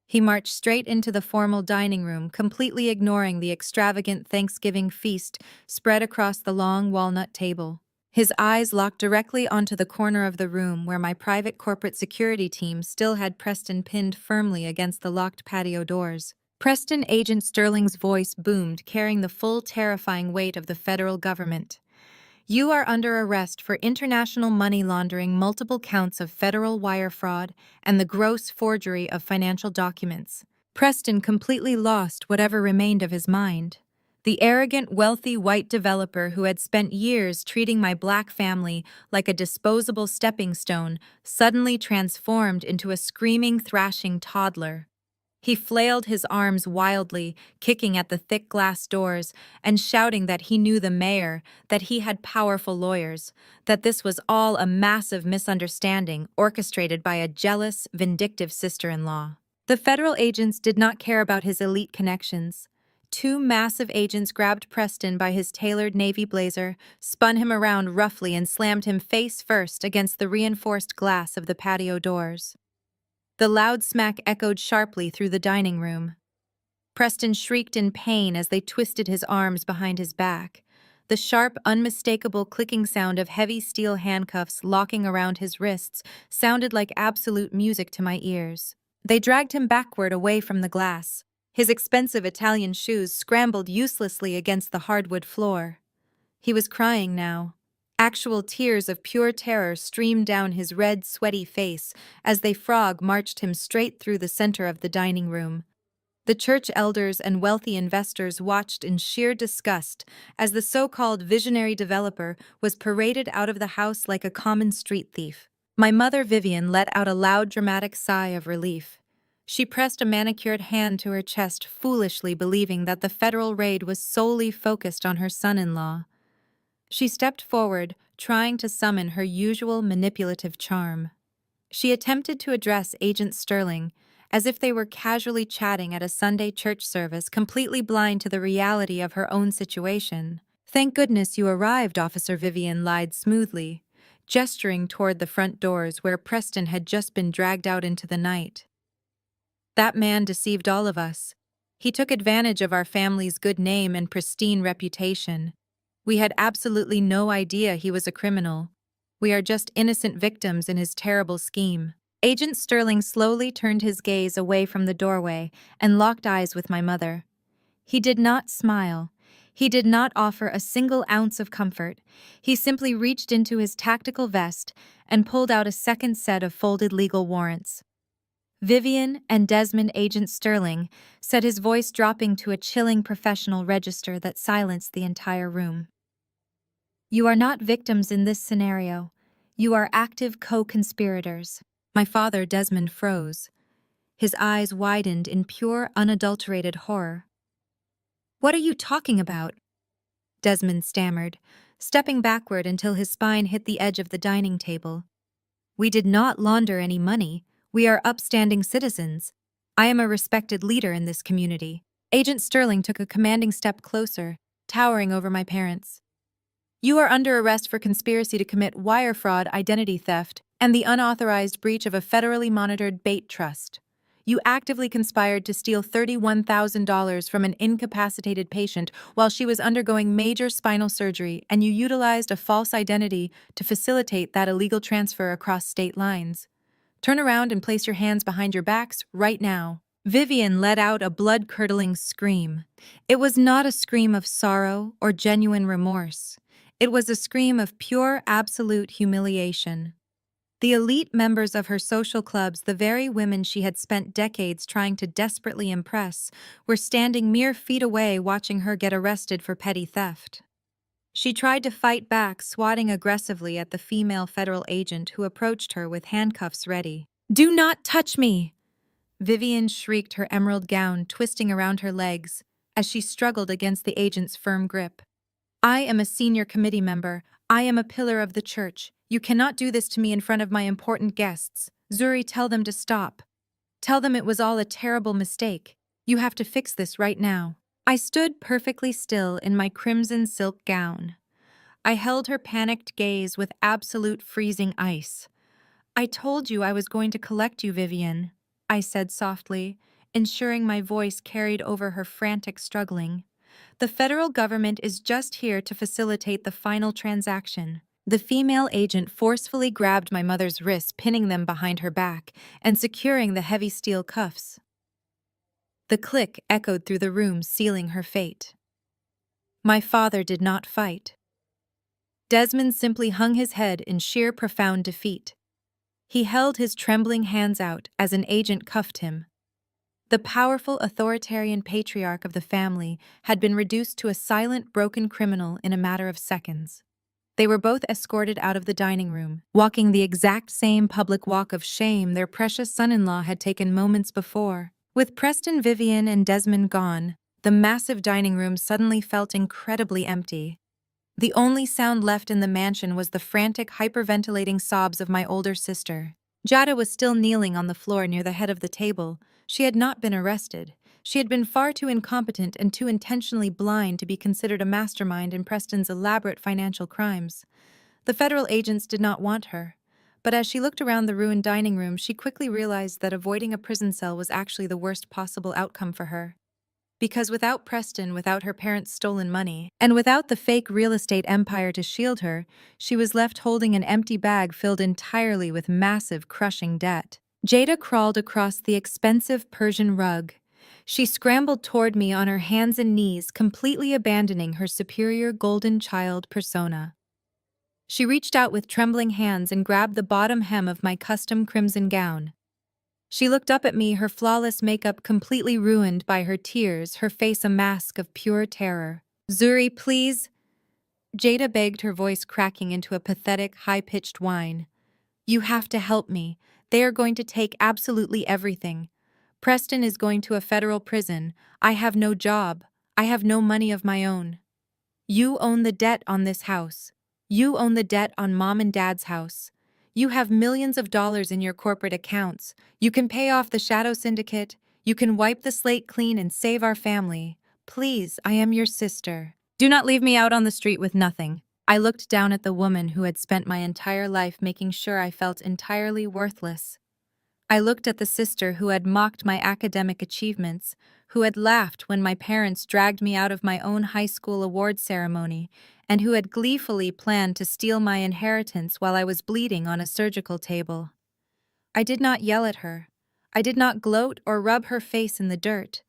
He marched straight into the formal dining room, completely ignoring the extravagant Thanksgiving feast spread across the long walnut table. His eyes locked directly onto the corner of the room where my private corporate security team still had Preston pinned firmly against the locked patio doors. Preston, Agent Sterling's voice boomed, carrying the full, terrifying weight of the federal government. "You are under arrest for international money laundering, multiple counts of federal wire fraud, and the gross forgery of financial documents." Preston completely lost whatever remained of his mind. The arrogant, wealthy white developer who had spent years treating my black family like a disposable stepping stone suddenly transformed into a screaming, thrashing toddler. He flailed his arms wildly, kicking at the thick glass doors and shouting that he knew the mayor, that he had powerful lawyers, that this was all a massive misunderstanding orchestrated by a jealous, vindictive sister-in-law. The federal agents did not care about his elite connections. Two massive agents grabbed Preston by his tailored navy blazer, spun him around roughly, and slammed him face first against the reinforced glass of the patio doors. The loud smack echoed sharply through the dining room. Preston shrieked in pain as they twisted his arms behind his back. The sharp, unmistakable clicking sound of heavy steel handcuffs locking around his wrists sounded like absolute music to my ears. They dragged him backward away from the glass. His expensive Italian shoes scrambled uselessly against the hardwood floor. He was crying now. Actual tears of pure terror streamed down his red, sweaty face as they frog marched him straight through the center of the dining room. The church elders and wealthy investors watched in sheer disgust as the so-called visionary developer was paraded out of the house like a common street thief. My mother, Vivian, let out a loud, dramatic sigh of relief. She pressed a manicured hand to her chest, foolishly believing that the federal raid was solely focused on her son-in-law. She stepped forward, trying to summon her usual manipulative charm. She attempted to address Agent Sterling, as if they were casually chatting at a Sunday church service, completely blind to the reality of her own situation. "Thank goodness you arrived," Officer Vivian lied smoothly, gesturing toward the front doors where Preston had just been dragged out into the night. "That man deceived all of us. He took advantage of our family's good name and pristine reputation. We had absolutely no idea he was a criminal. We are just innocent victims in his terrible scheme." Agent Sterling slowly turned his gaze away from the doorway and locked eyes with my mother. He did not smile. He did not offer a single ounce of comfort. He simply reached into his tactical vest and pulled out a second set of folded legal warrants. "Vivian and Desmond, Agent Sterling," said, his voice dropping to a chilling professional register that silenced the entire room. "You are not victims in this scenario. You are active co-conspirators." My father, Desmond, froze. His eyes widened in pure, unadulterated horror. "What are you talking about?" Desmond stammered, stepping backward until his spine hit the edge of the dining table. "We did not launder any money. We are upstanding citizens. I am a respected leader in this community." Agent Sterling took a commanding step closer, towering over my parents. "You are under arrest for conspiracy to commit wire fraud, identity theft, and the unauthorized breach of a federally monitored bait trust. You actively conspired to steal $31,000 from an incapacitated patient while she was undergoing major spinal surgery, and you utilized a false identity to facilitate that illegal transfer across state lines. Turn around and place your hands behind your backs right now." Vivian let out a blood-curdling scream. It was not a scream of sorrow or genuine remorse. It was a scream of pure, absolute humiliation. The elite members of her social clubs, the very women she had spent decades trying to desperately impress, were standing mere feet away watching her get arrested for petty theft. She tried to fight back, swatting aggressively at the female federal agent who approached her with handcuffs ready. "Do not touch me!" Vivian shrieked, her emerald gown twisting around her legs as she struggled against the agent's firm grip. "I am a senior committee member. I am a pillar of the church. You cannot do this to me in front of my important guests. Zuri, tell them to stop. Tell them it was all a terrible mistake. You have to fix this right now." I stood perfectly still in my crimson silk gown. I held her panicked gaze with absolute freezing ice. "I told you I was going to collect you, Vivian," I said softly, ensuring my voice carried over her frantic struggling. "The federal government is just here to facilitate the final transaction." The female agent forcefully grabbed my mother's wrists, pinning them behind her back and securing the heavy steel cuffs. The click echoed through the room, sealing her fate. My father did not fight. Desmond simply hung his head in sheer profound defeat. He held his trembling hands out as an agent cuffed him. The powerful authoritarian patriarch of the family had been reduced to a silent, broken criminal in a matter of seconds. They were both escorted out of the dining room, walking the exact same public walk of shame their precious son-in-law had taken moments before. With Preston, Vivian, and Desmond gone, the massive dining room suddenly felt incredibly empty. The only sound left in the mansion was the frantic, hyperventilating sobs of my older sister. Jada was still kneeling on the floor near the head of the table. She had not been arrested. She had been far too incompetent and too intentionally blind to be considered a mastermind in Preston's elaborate financial crimes. The federal agents did not want her. But as she looked around the ruined dining room, she quickly realized that avoiding a prison cell was actually the worst possible outcome for her. Because without Preston, without her parents' stolen money, and without the fake real estate empire to shield her, she was left holding an empty bag filled entirely with massive, crushing debt. Jada crawled across the expensive Persian rug. She scrambled toward me on her hands and knees, completely abandoning her superior golden child persona. She reached out with trembling hands and grabbed the bottom hem of my custom crimson gown. She looked up at me, her flawless makeup completely ruined by her tears, her face a mask of pure terror. "Zuri, please," Jada begged, her voice cracking into a pathetic, high-pitched whine. "You have to help me. They are going to take absolutely everything. Preston is going to a federal prison. I have no job. I have no money of my own. You own the debt on this house. You own the debt on Mom and Dad's house. You have millions of dollars in your corporate accounts. You can pay off the shadow syndicate. You can wipe the slate clean and save our family. Please, I am your sister. Do not leave me out on the street with nothing." I looked down at the woman who had spent my entire life making sure I felt entirely worthless. I looked at the sister who had mocked my academic achievements, who had laughed when my parents dragged me out of my own high school award ceremony, and who had gleefully planned to steal my inheritance while I was bleeding on a surgical table. I did not yell at her. I did not gloat or rub her face in the dirt.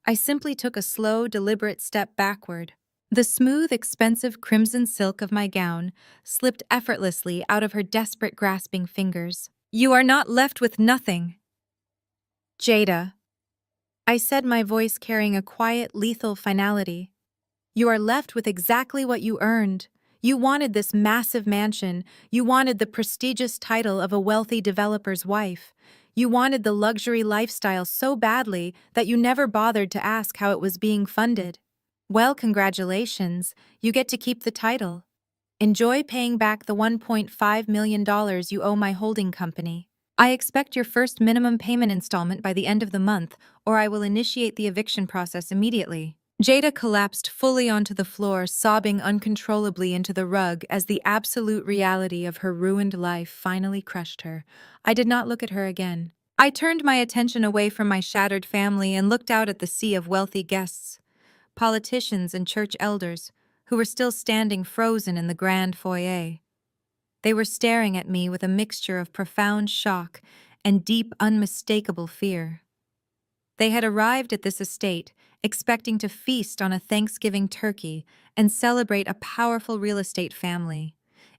I simply took a slow, deliberate step backward. The smooth, expensive crimson silk of my gown slipped effortlessly out of her desperate, grasping fingers. "You are not left with nothing, Jada," I said, my voice carrying a quiet, lethal finality. "You are left with exactly what you earned. You wanted this massive mansion. You wanted the prestigious title of a wealthy developer's wife. You wanted the luxury lifestyle so badly that you never bothered to ask how it was being funded. Well, congratulations, you get to keep the title. Enjoy paying back the $1.5 million you owe my holding company. I expect your first minimum payment installment by the end of the month, or I will initiate the eviction process immediately." Jada collapsed fully onto the floor, sobbing uncontrollably into the rug as the absolute reality of her ruined life finally crushed her. I did not look at her again. I turned my attention away from my shattered family and looked out at the sea of wealthy guests, politicians and church elders, who were still standing frozen in the grand foyer. They were staring at me with a mixture of profound shock and deep, unmistakable fear. They had arrived at this estate expecting to feast on a Thanksgiving turkey and celebrate a powerful real estate family.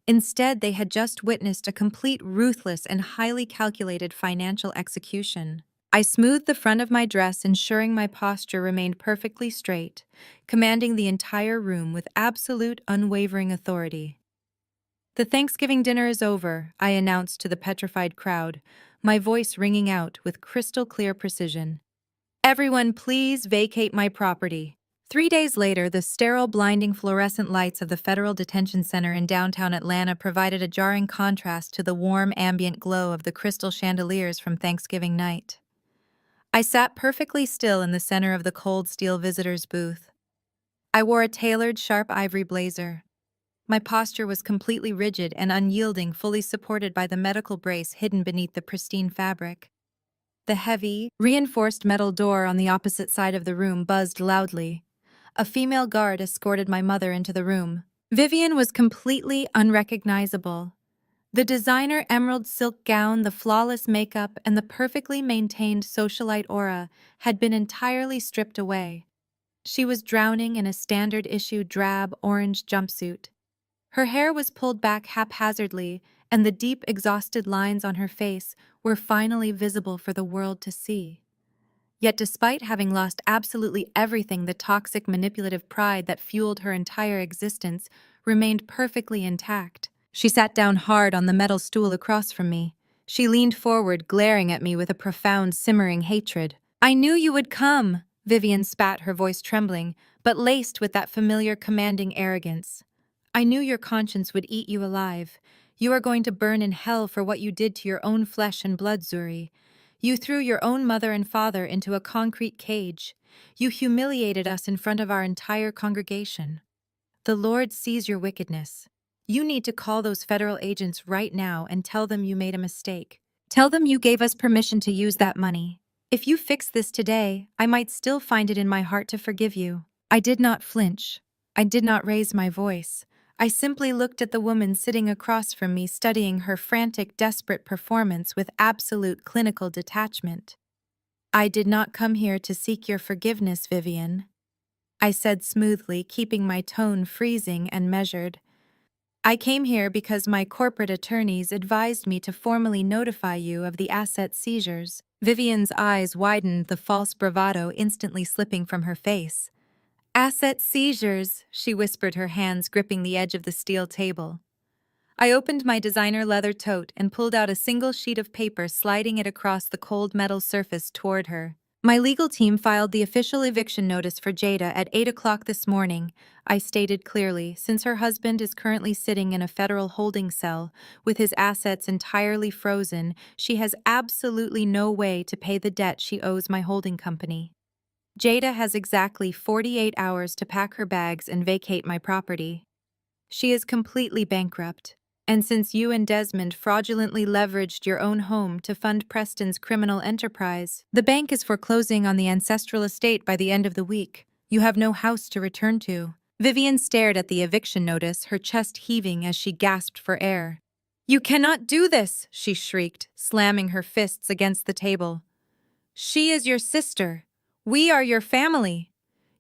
Instead, they had just witnessed a complete, ruthless, and highly calculated financial execution. I smoothed the front of my dress, ensuring my posture remained perfectly straight, commanding the entire room with absolute, unwavering authority. "The Thanksgiving dinner is over," I announced to the petrified crowd, my voice ringing out with crystal-clear precision. "Everyone, please vacate my property." 3 days later, the sterile, blinding fluorescent lights of the Federal Detention Center in downtown Atlanta provided a jarring contrast to the warm, ambient glow of the crystal chandeliers from Thanksgiving night. I sat perfectly still in the center of the cold steel visitor's booth. I wore a tailored, sharp ivory blazer. My posture was completely rigid and unyielding, fully supported by the medical brace hidden beneath the pristine fabric. The heavy, reinforced metal door on the opposite side of the room buzzed loudly. A female guard escorted my mother into the room. Vivian was completely unrecognizable. The designer emerald silk gown, the flawless makeup, and the perfectly maintained socialite aura had been entirely stripped away. She was drowning in a standard-issue drab orange jumpsuit. Her hair was pulled back haphazardly, and the deep, exhausted lines on her face were finally visible for the world to see. Yet despite having lost absolutely everything, the toxic manipulative pride that fueled her entire existence remained perfectly intact. She sat down hard on the metal stool across from me. She leaned forward, glaring at me with a profound, simmering hatred. "I knew you would come," Vivian spat, her voice trembling, but laced with that familiar commanding arrogance. "I knew your conscience would eat you alive. You are going to burn in hell for what you did to your own flesh and blood, Zuri. You threw your own mother and father into a concrete cage. You humiliated us in front of our entire congregation. The Lord sees your wickedness. You need to call those federal agents right now and tell them you made a mistake. Tell them you gave us permission to use that money. If you fix this today, I might still find it in my heart to forgive you." I did not flinch. I did not raise my voice. I simply looked at the woman sitting across from me, studying her frantic, desperate performance with absolute clinical detachment. "I did not come here to seek your forgiveness, Vivian," I said smoothly, keeping my tone freezing and measured. "I came here because my corporate attorneys advised me to formally notify you of the asset seizures." Vivian's eyes widened, the false bravado instantly slipping from her face. "Asset seizures," she whispered, her hands gripping the edge of the steel table. I opened my designer leather tote and pulled out a single sheet of paper, sliding it across the cold metal surface toward her. "My legal team filed the official eviction notice for Jada at 8 o'clock this morning," I stated clearly, "since her husband is currently sitting in a federal holding cell. With his assets entirely frozen, she has absolutely no way to pay the debt she owes my holding company. Jada has exactly 48 hours to pack her bags and vacate my property. She is completely bankrupt. And since you and Desmond fraudulently leveraged your own home to fund Preston's criminal enterprise, the bank is foreclosing on the ancestral estate by the end of the week. You have no house to return to." Vivian stared at the eviction notice, her chest heaving as she gasped for air. "You cannot do this!" she shrieked, slamming her fists against the table. "She is your sister. We are your family.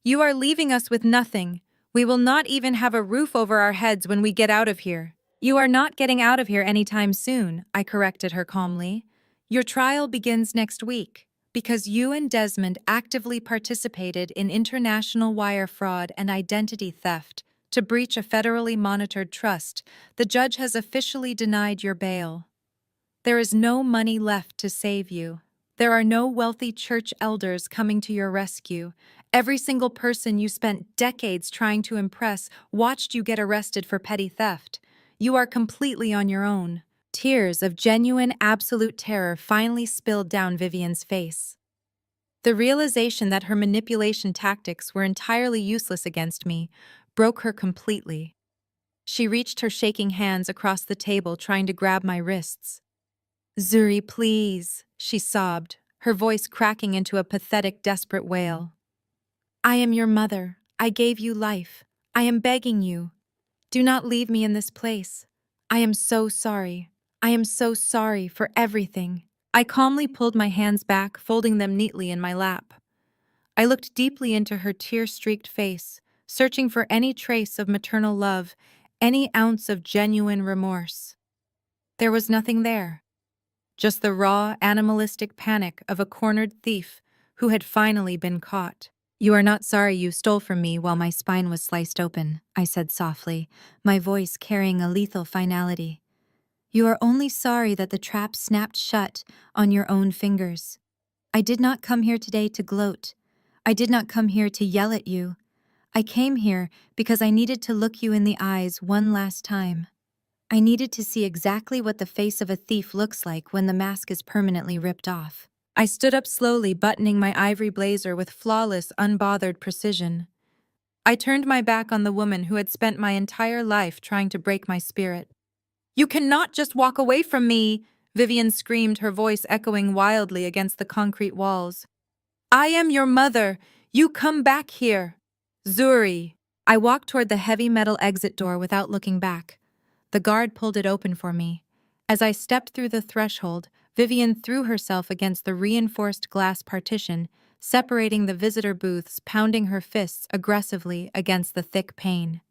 You are leaving us with nothing. We will not even have a roof over our heads when we get out of here." "You are not getting out of here anytime soon," I corrected her calmly. "Your trial begins next week. Because you and Desmond actively participated in international wire fraud and identity theft to breach a federally monitored trust, the judge has officially denied your bail. There is no money left to save you. There are no wealthy church elders coming to your rescue. Every single person you spent decades trying to impress watched you get arrested for petty theft. You are completely on your own." Tears of genuine, absolute terror finally spilled down Vivian's face. The realization that her manipulation tactics were entirely useless against me broke her completely. She reached her shaking hands across the table, trying to grab my wrists. "Zuri, please," she sobbed, her voice cracking into a pathetic, desperate wail. "I am your mother. I gave you life. I am begging you. Do not leave me in this place. I am so sorry. I am so sorry for everything." I calmly pulled my hands back, folding them neatly in my lap. I looked deeply into her tear-streaked face, searching for any trace of maternal love, any ounce of genuine remorse. There was nothing there. Just the raw, animalistic panic of a cornered thief who had finally been caught. "You are not sorry you stole from me while my spine was sliced open," I said softly, my voice carrying a lethal finality. "You are only sorry that the trap snapped shut on your own fingers. I did not come here today to gloat. I did not come here to yell at you. I came here because I needed to look you in the eyes one last time. I needed to see exactly what the face of a thief looks like when the mask is permanently ripped off." I stood up slowly, buttoning my ivory blazer with flawless, unbothered precision. I turned my back on the woman who had spent my entire life trying to break my spirit. "You cannot just walk away from me!" Vivian screamed, her voice echoing wildly against the concrete walls. "I am your mother. You come back here. Zuri." I walked toward the heavy metal exit door without looking back. The guard pulled it open for me. As I stepped through the threshold, Vivian threw herself against the reinforced glass partition, separating the visitor booths, pounding her fists aggressively against the thick pane.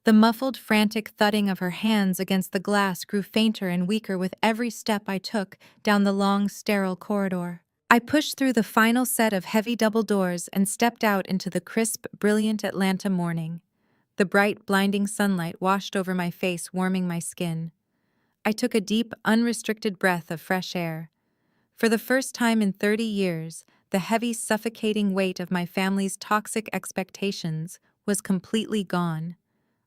The muffled, frantic thudding of her hands against the glass grew fainter and weaker with every step I took down the long, sterile corridor. I pushed through the final set of heavy double doors and stepped out into the crisp, brilliant Atlanta morning. The bright, blinding sunlight washed over my face, warming my skin. I took a deep, unrestricted breath of fresh air. For the first time in 30 years, the heavy, suffocating weight of my family's toxic expectations was completely gone.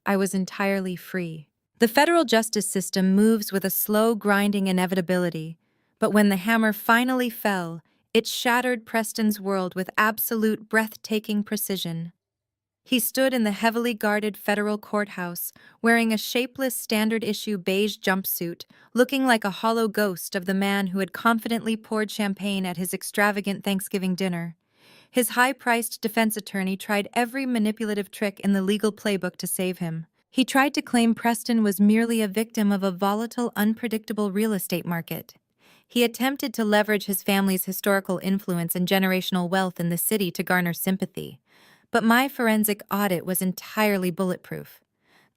I was entirely free. The federal justice system moves with a slow, grinding inevitability, but when the hammer finally fell, it shattered Preston's world with absolute, breathtaking precision. He stood in the heavily guarded federal courthouse, wearing a shapeless standard-issue beige jumpsuit, looking like a hollow ghost of the man who had confidently poured champagne at his extravagant Thanksgiving dinner. His high-priced defense attorney tried every manipulative trick in the legal playbook to save him. He tried to claim Preston was merely a victim of a volatile, unpredictable real estate market. He attempted to leverage his family's historical influence and generational wealth in the city to garner sympathy. But my forensic audit was entirely bulletproof.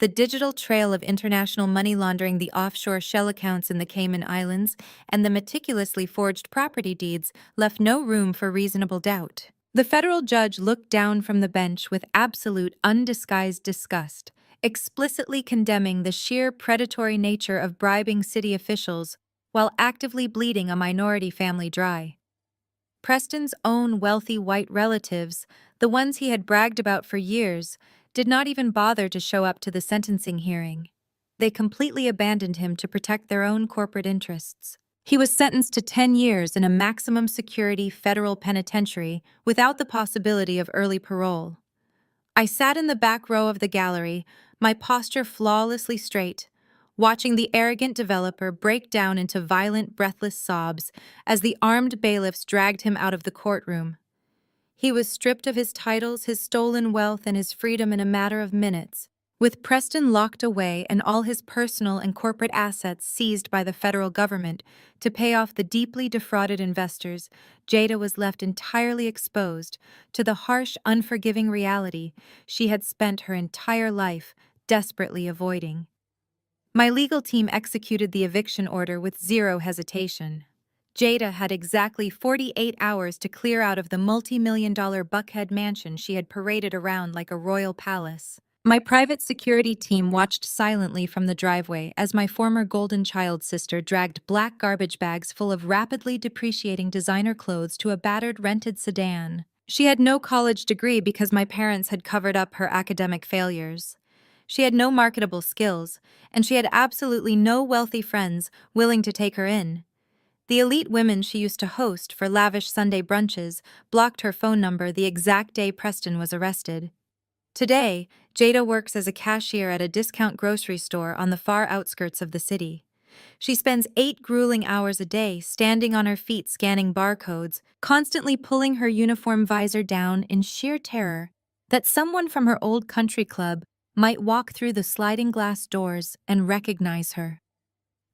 The digital trail of international money laundering, the offshore shell accounts in the Cayman Islands, and the meticulously forged property deeds left no room for reasonable doubt. The federal judge looked down from the bench with absolute, undisguised disgust, explicitly condemning the sheer predatory nature of bribing city officials while actively bleeding a minority family dry. Preston's own wealthy white relatives, the ones he had bragged about for years, did not even bother to show up to the sentencing hearing. They completely abandoned him to protect their own corporate interests. He was sentenced to 10 years in a maximum security federal penitentiary without the possibility of early parole. I sat in the back row of the gallery, my posture flawlessly straight, watching the arrogant developer break down into violent, breathless sobs as the armed bailiffs dragged him out of the courtroom. He was stripped of his titles, his stolen wealth, and his freedom in a matter of minutes, with Preston locked away and all his personal and corporate assets seized by the federal government to pay off the deeply defrauded investors. Jada was left entirely exposed to the harsh, unforgiving reality she had spent her entire life desperately avoiding. My legal team executed the eviction order with zero hesitation. Jada had exactly 48 hours to clear out of the multi-million-dollar Buckhead mansion she had paraded around like a royal palace. My private security team watched silently from the driveway as my former golden child sister dragged black garbage bags full of rapidly depreciating designer clothes to a battered rented sedan. She had no college degree because my parents had covered up her academic failures. She had no marketable skills, and she had absolutely no wealthy friends willing to take her in. The elite women she used to host for lavish Sunday brunches blocked her phone number the exact day Preston was arrested. Today, Jada works as a cashier at a discount grocery store on the far outskirts of the city. She spends 8 grueling hours a day standing on her feet scanning barcodes, constantly pulling her uniform visor down in sheer terror that someone from her old country club might walk through the sliding glass doors and recognize her.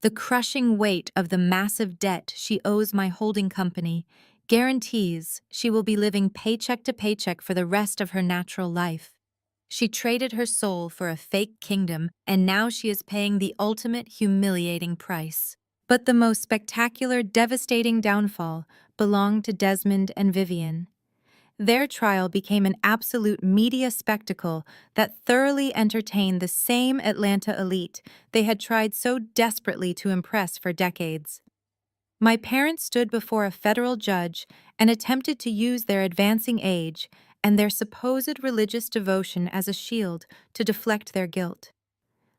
The crushing weight of the massive debt she owes my holding company guarantees she will be living paycheck to paycheck for the rest of her natural life. She traded her soul for a fake kingdom, and now she is paying the ultimate humiliating price. But the most spectacular, devastating downfall belonged to Desmond and Vivian. Their trial became an absolute media spectacle that thoroughly entertained the same Atlanta elite they had tried so desperately to impress for decades. My parents stood before a federal judge and attempted to use their advancing age and their supposed religious devotion as a shield to deflect their guilt.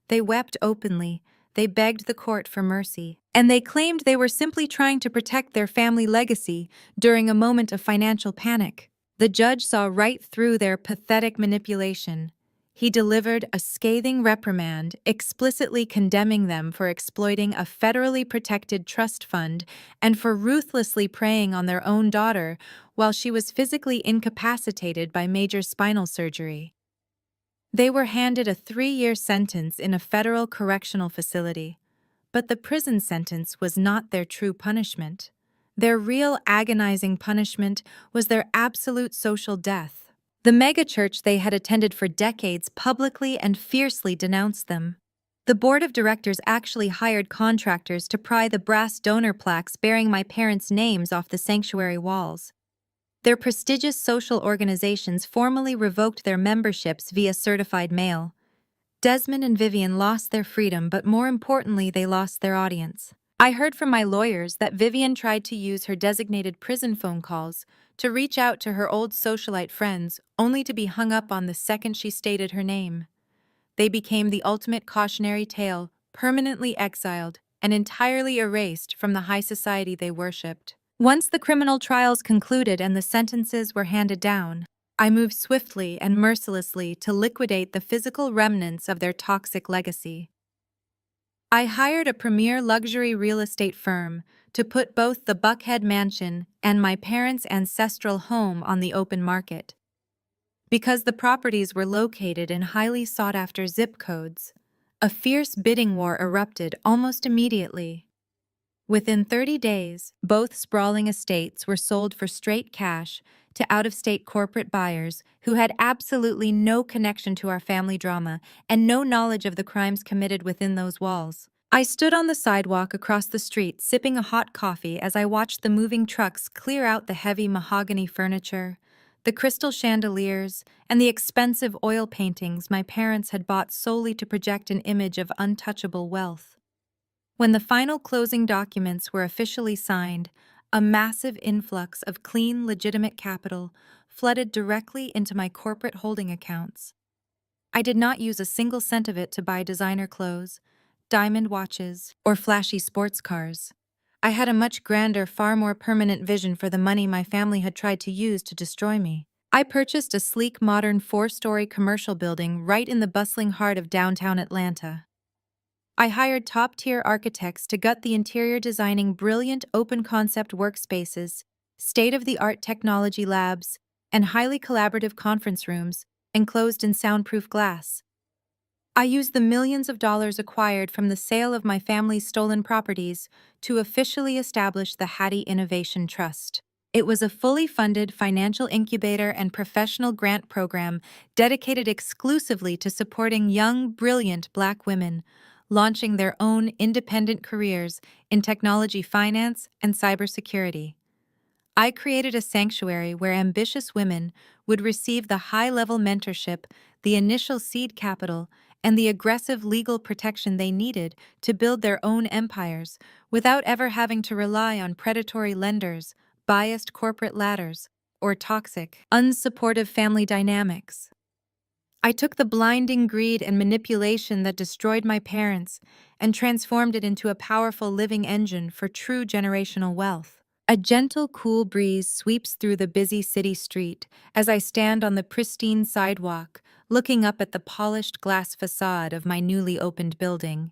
They wept openly, they begged the court for mercy, and they claimed they were simply trying to protect their family legacy during a moment of financial panic. The judge saw right through their pathetic manipulation. He delivered a scathing reprimand, explicitly condemning them for exploiting a federally protected trust fund and for ruthlessly preying on their own daughter while she was physically incapacitated by major spinal surgery. They were handed a 3-year sentence in a federal correctional facility, but the prison sentence was not their true punishment. Their real agonizing punishment was their absolute social death. The megachurch they had attended for decades publicly and fiercely denounced them. The board of directors actually hired contractors to pry the brass donor plaques bearing my parents' names off the sanctuary walls. Their prestigious social organizations formally revoked their memberships via certified mail. Desmond and Vivian lost their freedom, but more importantly, they lost their audience. I heard from my lawyers that Vivian tried to use her designated prison phone calls to reach out to her old socialite friends, only to be hung up on the second she stated her name. They became the ultimate cautionary tale, permanently exiled and entirely erased from the high society they worshipped. Once the criminal trials concluded and the sentences were handed down, I moved swiftly and mercilessly to liquidate the physical remnants of their toxic legacy. I hired a premier luxury real estate firm to put both the Buckhead Mansion and my parents' ancestral home on the open market. Because the properties were located in highly sought-after zip codes, a fierce bidding war erupted almost immediately. Within 30 days, both sprawling estates were sold for straight cash to out-of-state corporate buyers who had absolutely no connection to our family drama and no knowledge of the crimes committed within those walls. I stood on the sidewalk across the street sipping a hot coffee as I watched the moving trucks clear out the heavy mahogany furniture, the crystal chandeliers, and the expensive oil paintings my parents had bought solely to project an image of untouchable wealth. When the final closing documents were officially signed, a massive influx of clean, legitimate capital flooded directly into my corporate holding accounts. I did not use a single cent of it to buy designer clothes, diamond watches, or flashy sports cars. I had a much grander, far more permanent vision for the money my family had tried to use to destroy me. I purchased a sleek, modern 4-story commercial building right in the bustling heart of downtown Atlanta. I hired top-tier architects to gut the interior, designing brilliant open-concept workspaces, state-of-the-art technology labs, and highly collaborative conference rooms enclosed in soundproof glass. I used the millions of dollars acquired from the sale of my family's stolen properties to officially establish the Hattie Innovation Trust. It was a fully funded financial incubator and professional grant program dedicated exclusively to supporting young, brilliant Black women launching their own independent careers in technology finance and cybersecurity. I created a sanctuary where ambitious women would receive the high-level mentorship, the initial seed capital, and the aggressive legal protection they needed to build their own empires without ever having to rely on predatory lenders, biased corporate ladders, or toxic, unsupportive family dynamics. I took the blinding greed and manipulation that destroyed my parents and transformed it into a powerful living engine for true generational wealth. A gentle, cool breeze sweeps through the busy city street as I stand on the pristine sidewalk, looking up at the polished glass facade of my newly opened building.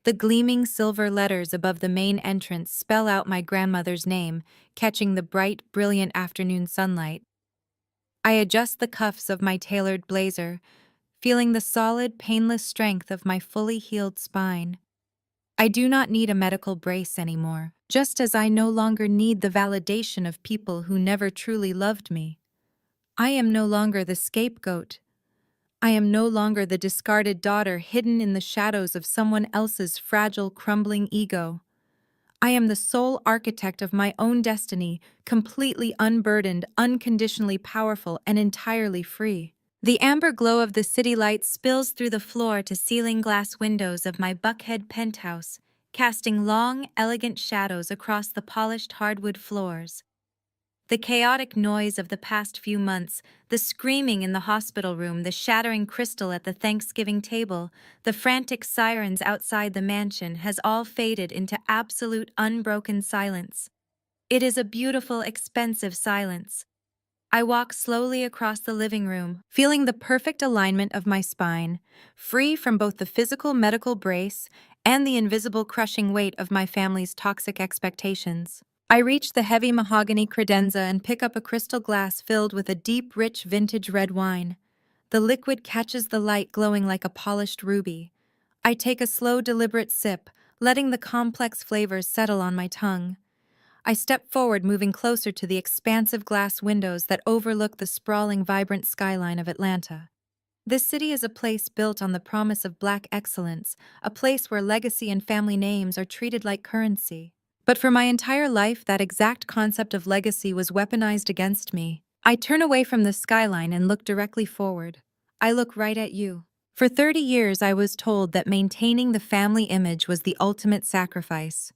The gleaming silver letters above the main entrance spell out my grandmother's name, catching the bright, brilliant afternoon sunlight. I adjust the cuffs of my tailored blazer, feeling the solid, painless strength of my fully healed spine. I do not need a medical brace anymore, just as I no longer need the validation of people who never truly loved me. I am no longer the scapegoat. I am no longer the discarded daughter hidden in the shadows of someone else's fragile, crumbling ego. I am the sole architect of my own destiny, completely unburdened, unconditionally powerful, and entirely free. The amber glow of the city light spills through the floor-to-ceiling glass windows of my Buckhead penthouse, casting long, elegant shadows across the polished hardwood floors. The chaotic noise of the past few months, the screaming in the hospital room, the shattering crystal at the Thanksgiving table, the frantic sirens outside the mansion has all faded into absolute unbroken silence. It is a beautiful, expensive silence. I walk slowly across the living room, feeling the perfect alignment of my spine, free from both the physical medical brace and the invisible crushing weight of my family's toxic expectations. I reach the heavy mahogany credenza and pick up a crystal glass filled with a deep, rich vintage red wine. The liquid catches the light, glowing like a polished ruby. I take a slow, deliberate sip, letting the complex flavors settle on my tongue. I step forward, moving closer to the expansive glass windows that overlook the sprawling, vibrant skyline of Atlanta. This city is a place built on the promise of Black excellence, a place where legacy and family names are treated like currency. But for my entire life, that exact concept of legacy was weaponized against me. I turn away from the skyline and look directly forward. I look right at you. For 30 years, I was told that maintaining the family image was the ultimate sacrifice.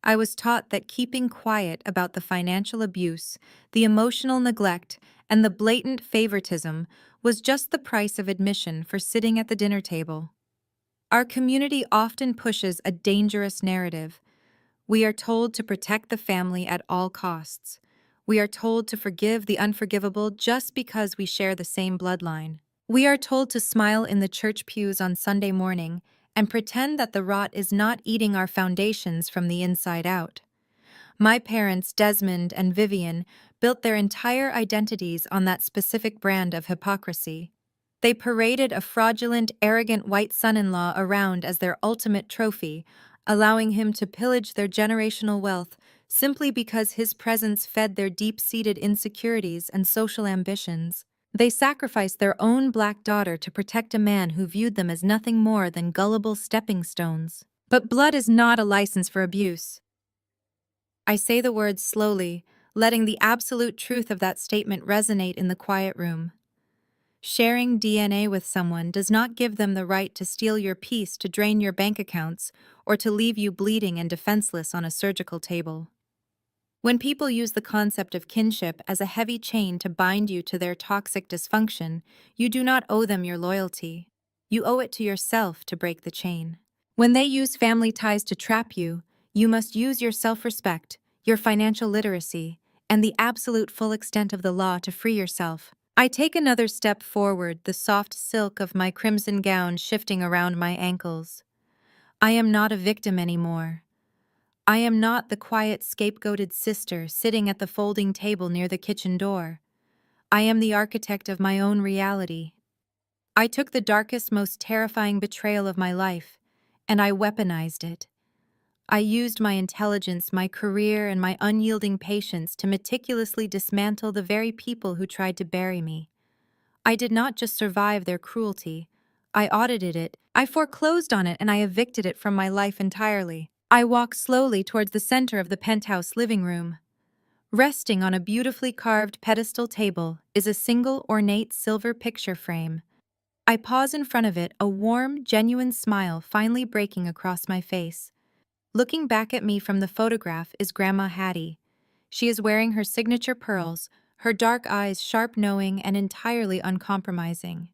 I was taught that keeping quiet about the financial abuse, the emotional neglect, and the blatant favoritism was just the price of admission for sitting at the dinner table. Our community often pushes a dangerous narrative. We are told to protect the family at all costs. We are told to forgive the unforgivable just because we share the same bloodline. We are told to smile in the church pews on Sunday morning and pretend that the rot is not eating our foundations from the inside out. My parents, Desmond and Vivian, built their entire identities on that specific brand of hypocrisy. They paraded a fraudulent, arrogant white son-in-law around as their ultimate trophy, allowing him to pillage their generational wealth simply because his presence fed their deep-seated insecurities and social ambitions. They sacrificed their own Black daughter to protect a man who viewed them as nothing more than gullible stepping stones. But blood is not a license for abuse. I say the words slowly, letting the absolute truth of that statement resonate in the quiet room. Sharing DNA with someone does not give them the right to steal your peace, to drain your bank accounts, or to leave you bleeding and defenseless on a surgical table. When people use the concept of kinship as a heavy chain to bind you to their toxic dysfunction, you do not owe them your loyalty. You owe it to yourself to break the chain. When they use family ties to trap you, you must use your self-respect, your financial literacy, and the absolute full extent of the law to free yourself. I take another step forward, the soft silk of my crimson gown shifting around my ankles. I am not a victim anymore. I am not the quiet, scapegoated sister sitting at the folding table near the kitchen door. I am the architect of my own reality. I took the darkest, most terrifying betrayal of my life, and I weaponized it. I used my intelligence, my career, and my unyielding patience to meticulously dismantle the very people who tried to bury me. I did not just survive their cruelty. I audited it, I foreclosed on it, and I evicted it from my life entirely. I walk slowly towards the center of the penthouse living room. Resting on a beautifully carved pedestal table is a single ornate silver picture frame. I pause in front of it, a warm, genuine smile finally breaking across my face. Looking back at me from the photograph is Grandma Hattie. She is wearing her signature pearls, her dark eyes sharp, knowing, and entirely uncompromising.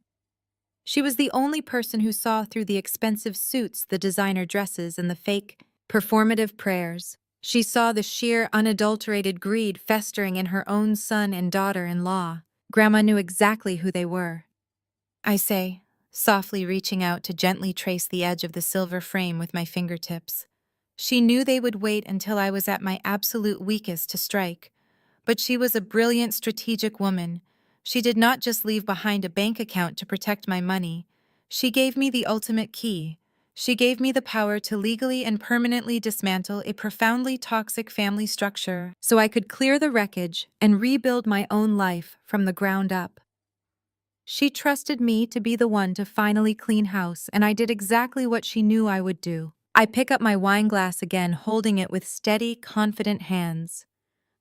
She was the only person who saw through the expensive suits, the designer dresses, and the fake, performative prayers. She saw the sheer, unadulterated greed festering in her own son and daughter-in-law. Grandma knew exactly who they were. I say, softly reaching out to gently trace the edge of the silver frame with my fingertips. She knew they would wait until I was at my absolute weakest to strike. But she was a brilliant, strategic woman. She did not just leave behind a bank account to protect my money. She gave me the ultimate key. She gave me the power to legally and permanently dismantle a profoundly toxic family structure so I could clear the wreckage and rebuild my own life from the ground up. She trusted me to be the one to finally clean house, and I did exactly what she knew I would do. I pick up my wine glass again, holding it with steady, confident hands.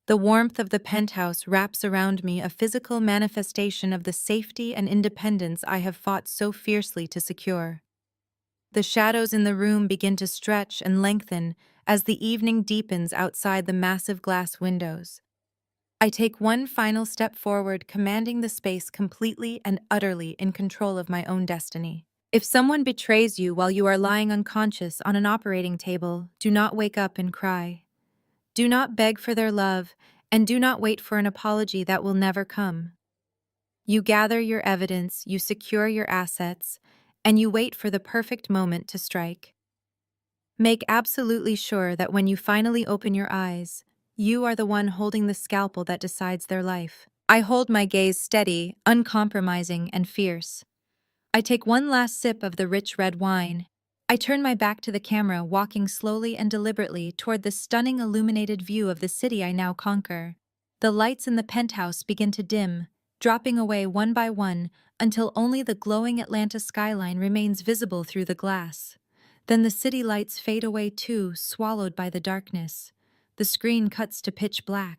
The warmth of the penthouse wraps around me, a physical manifestation of the safety and independence I have fought so fiercely to secure. The shadows in the room begin to stretch and lengthen as the evening deepens outside the massive glass windows. I take one final step forward, commanding the space completely and utterly in control of my own destiny. If someone betrays you while you are lying unconscious on an operating table, do not wake up and cry. Do not beg for their love, and do not wait for an apology that will never come. You gather your evidence, you secure your assets, and you wait for the perfect moment to strike. Make absolutely sure that when you finally open your eyes, you are the one holding the scalpel that decides their life. I hold my gaze steady, uncompromising, and fierce. I take one last sip of the rich red wine. I turn my back to the camera, walking slowly and deliberately toward the stunning illuminated view of the city I now conquer. The lights in the penthouse begin to dim, dropping away one by one until only the glowing Atlanta skyline remains visible through the glass. Then the city lights fade away too, swallowed by the darkness. The screen cuts to pitch black.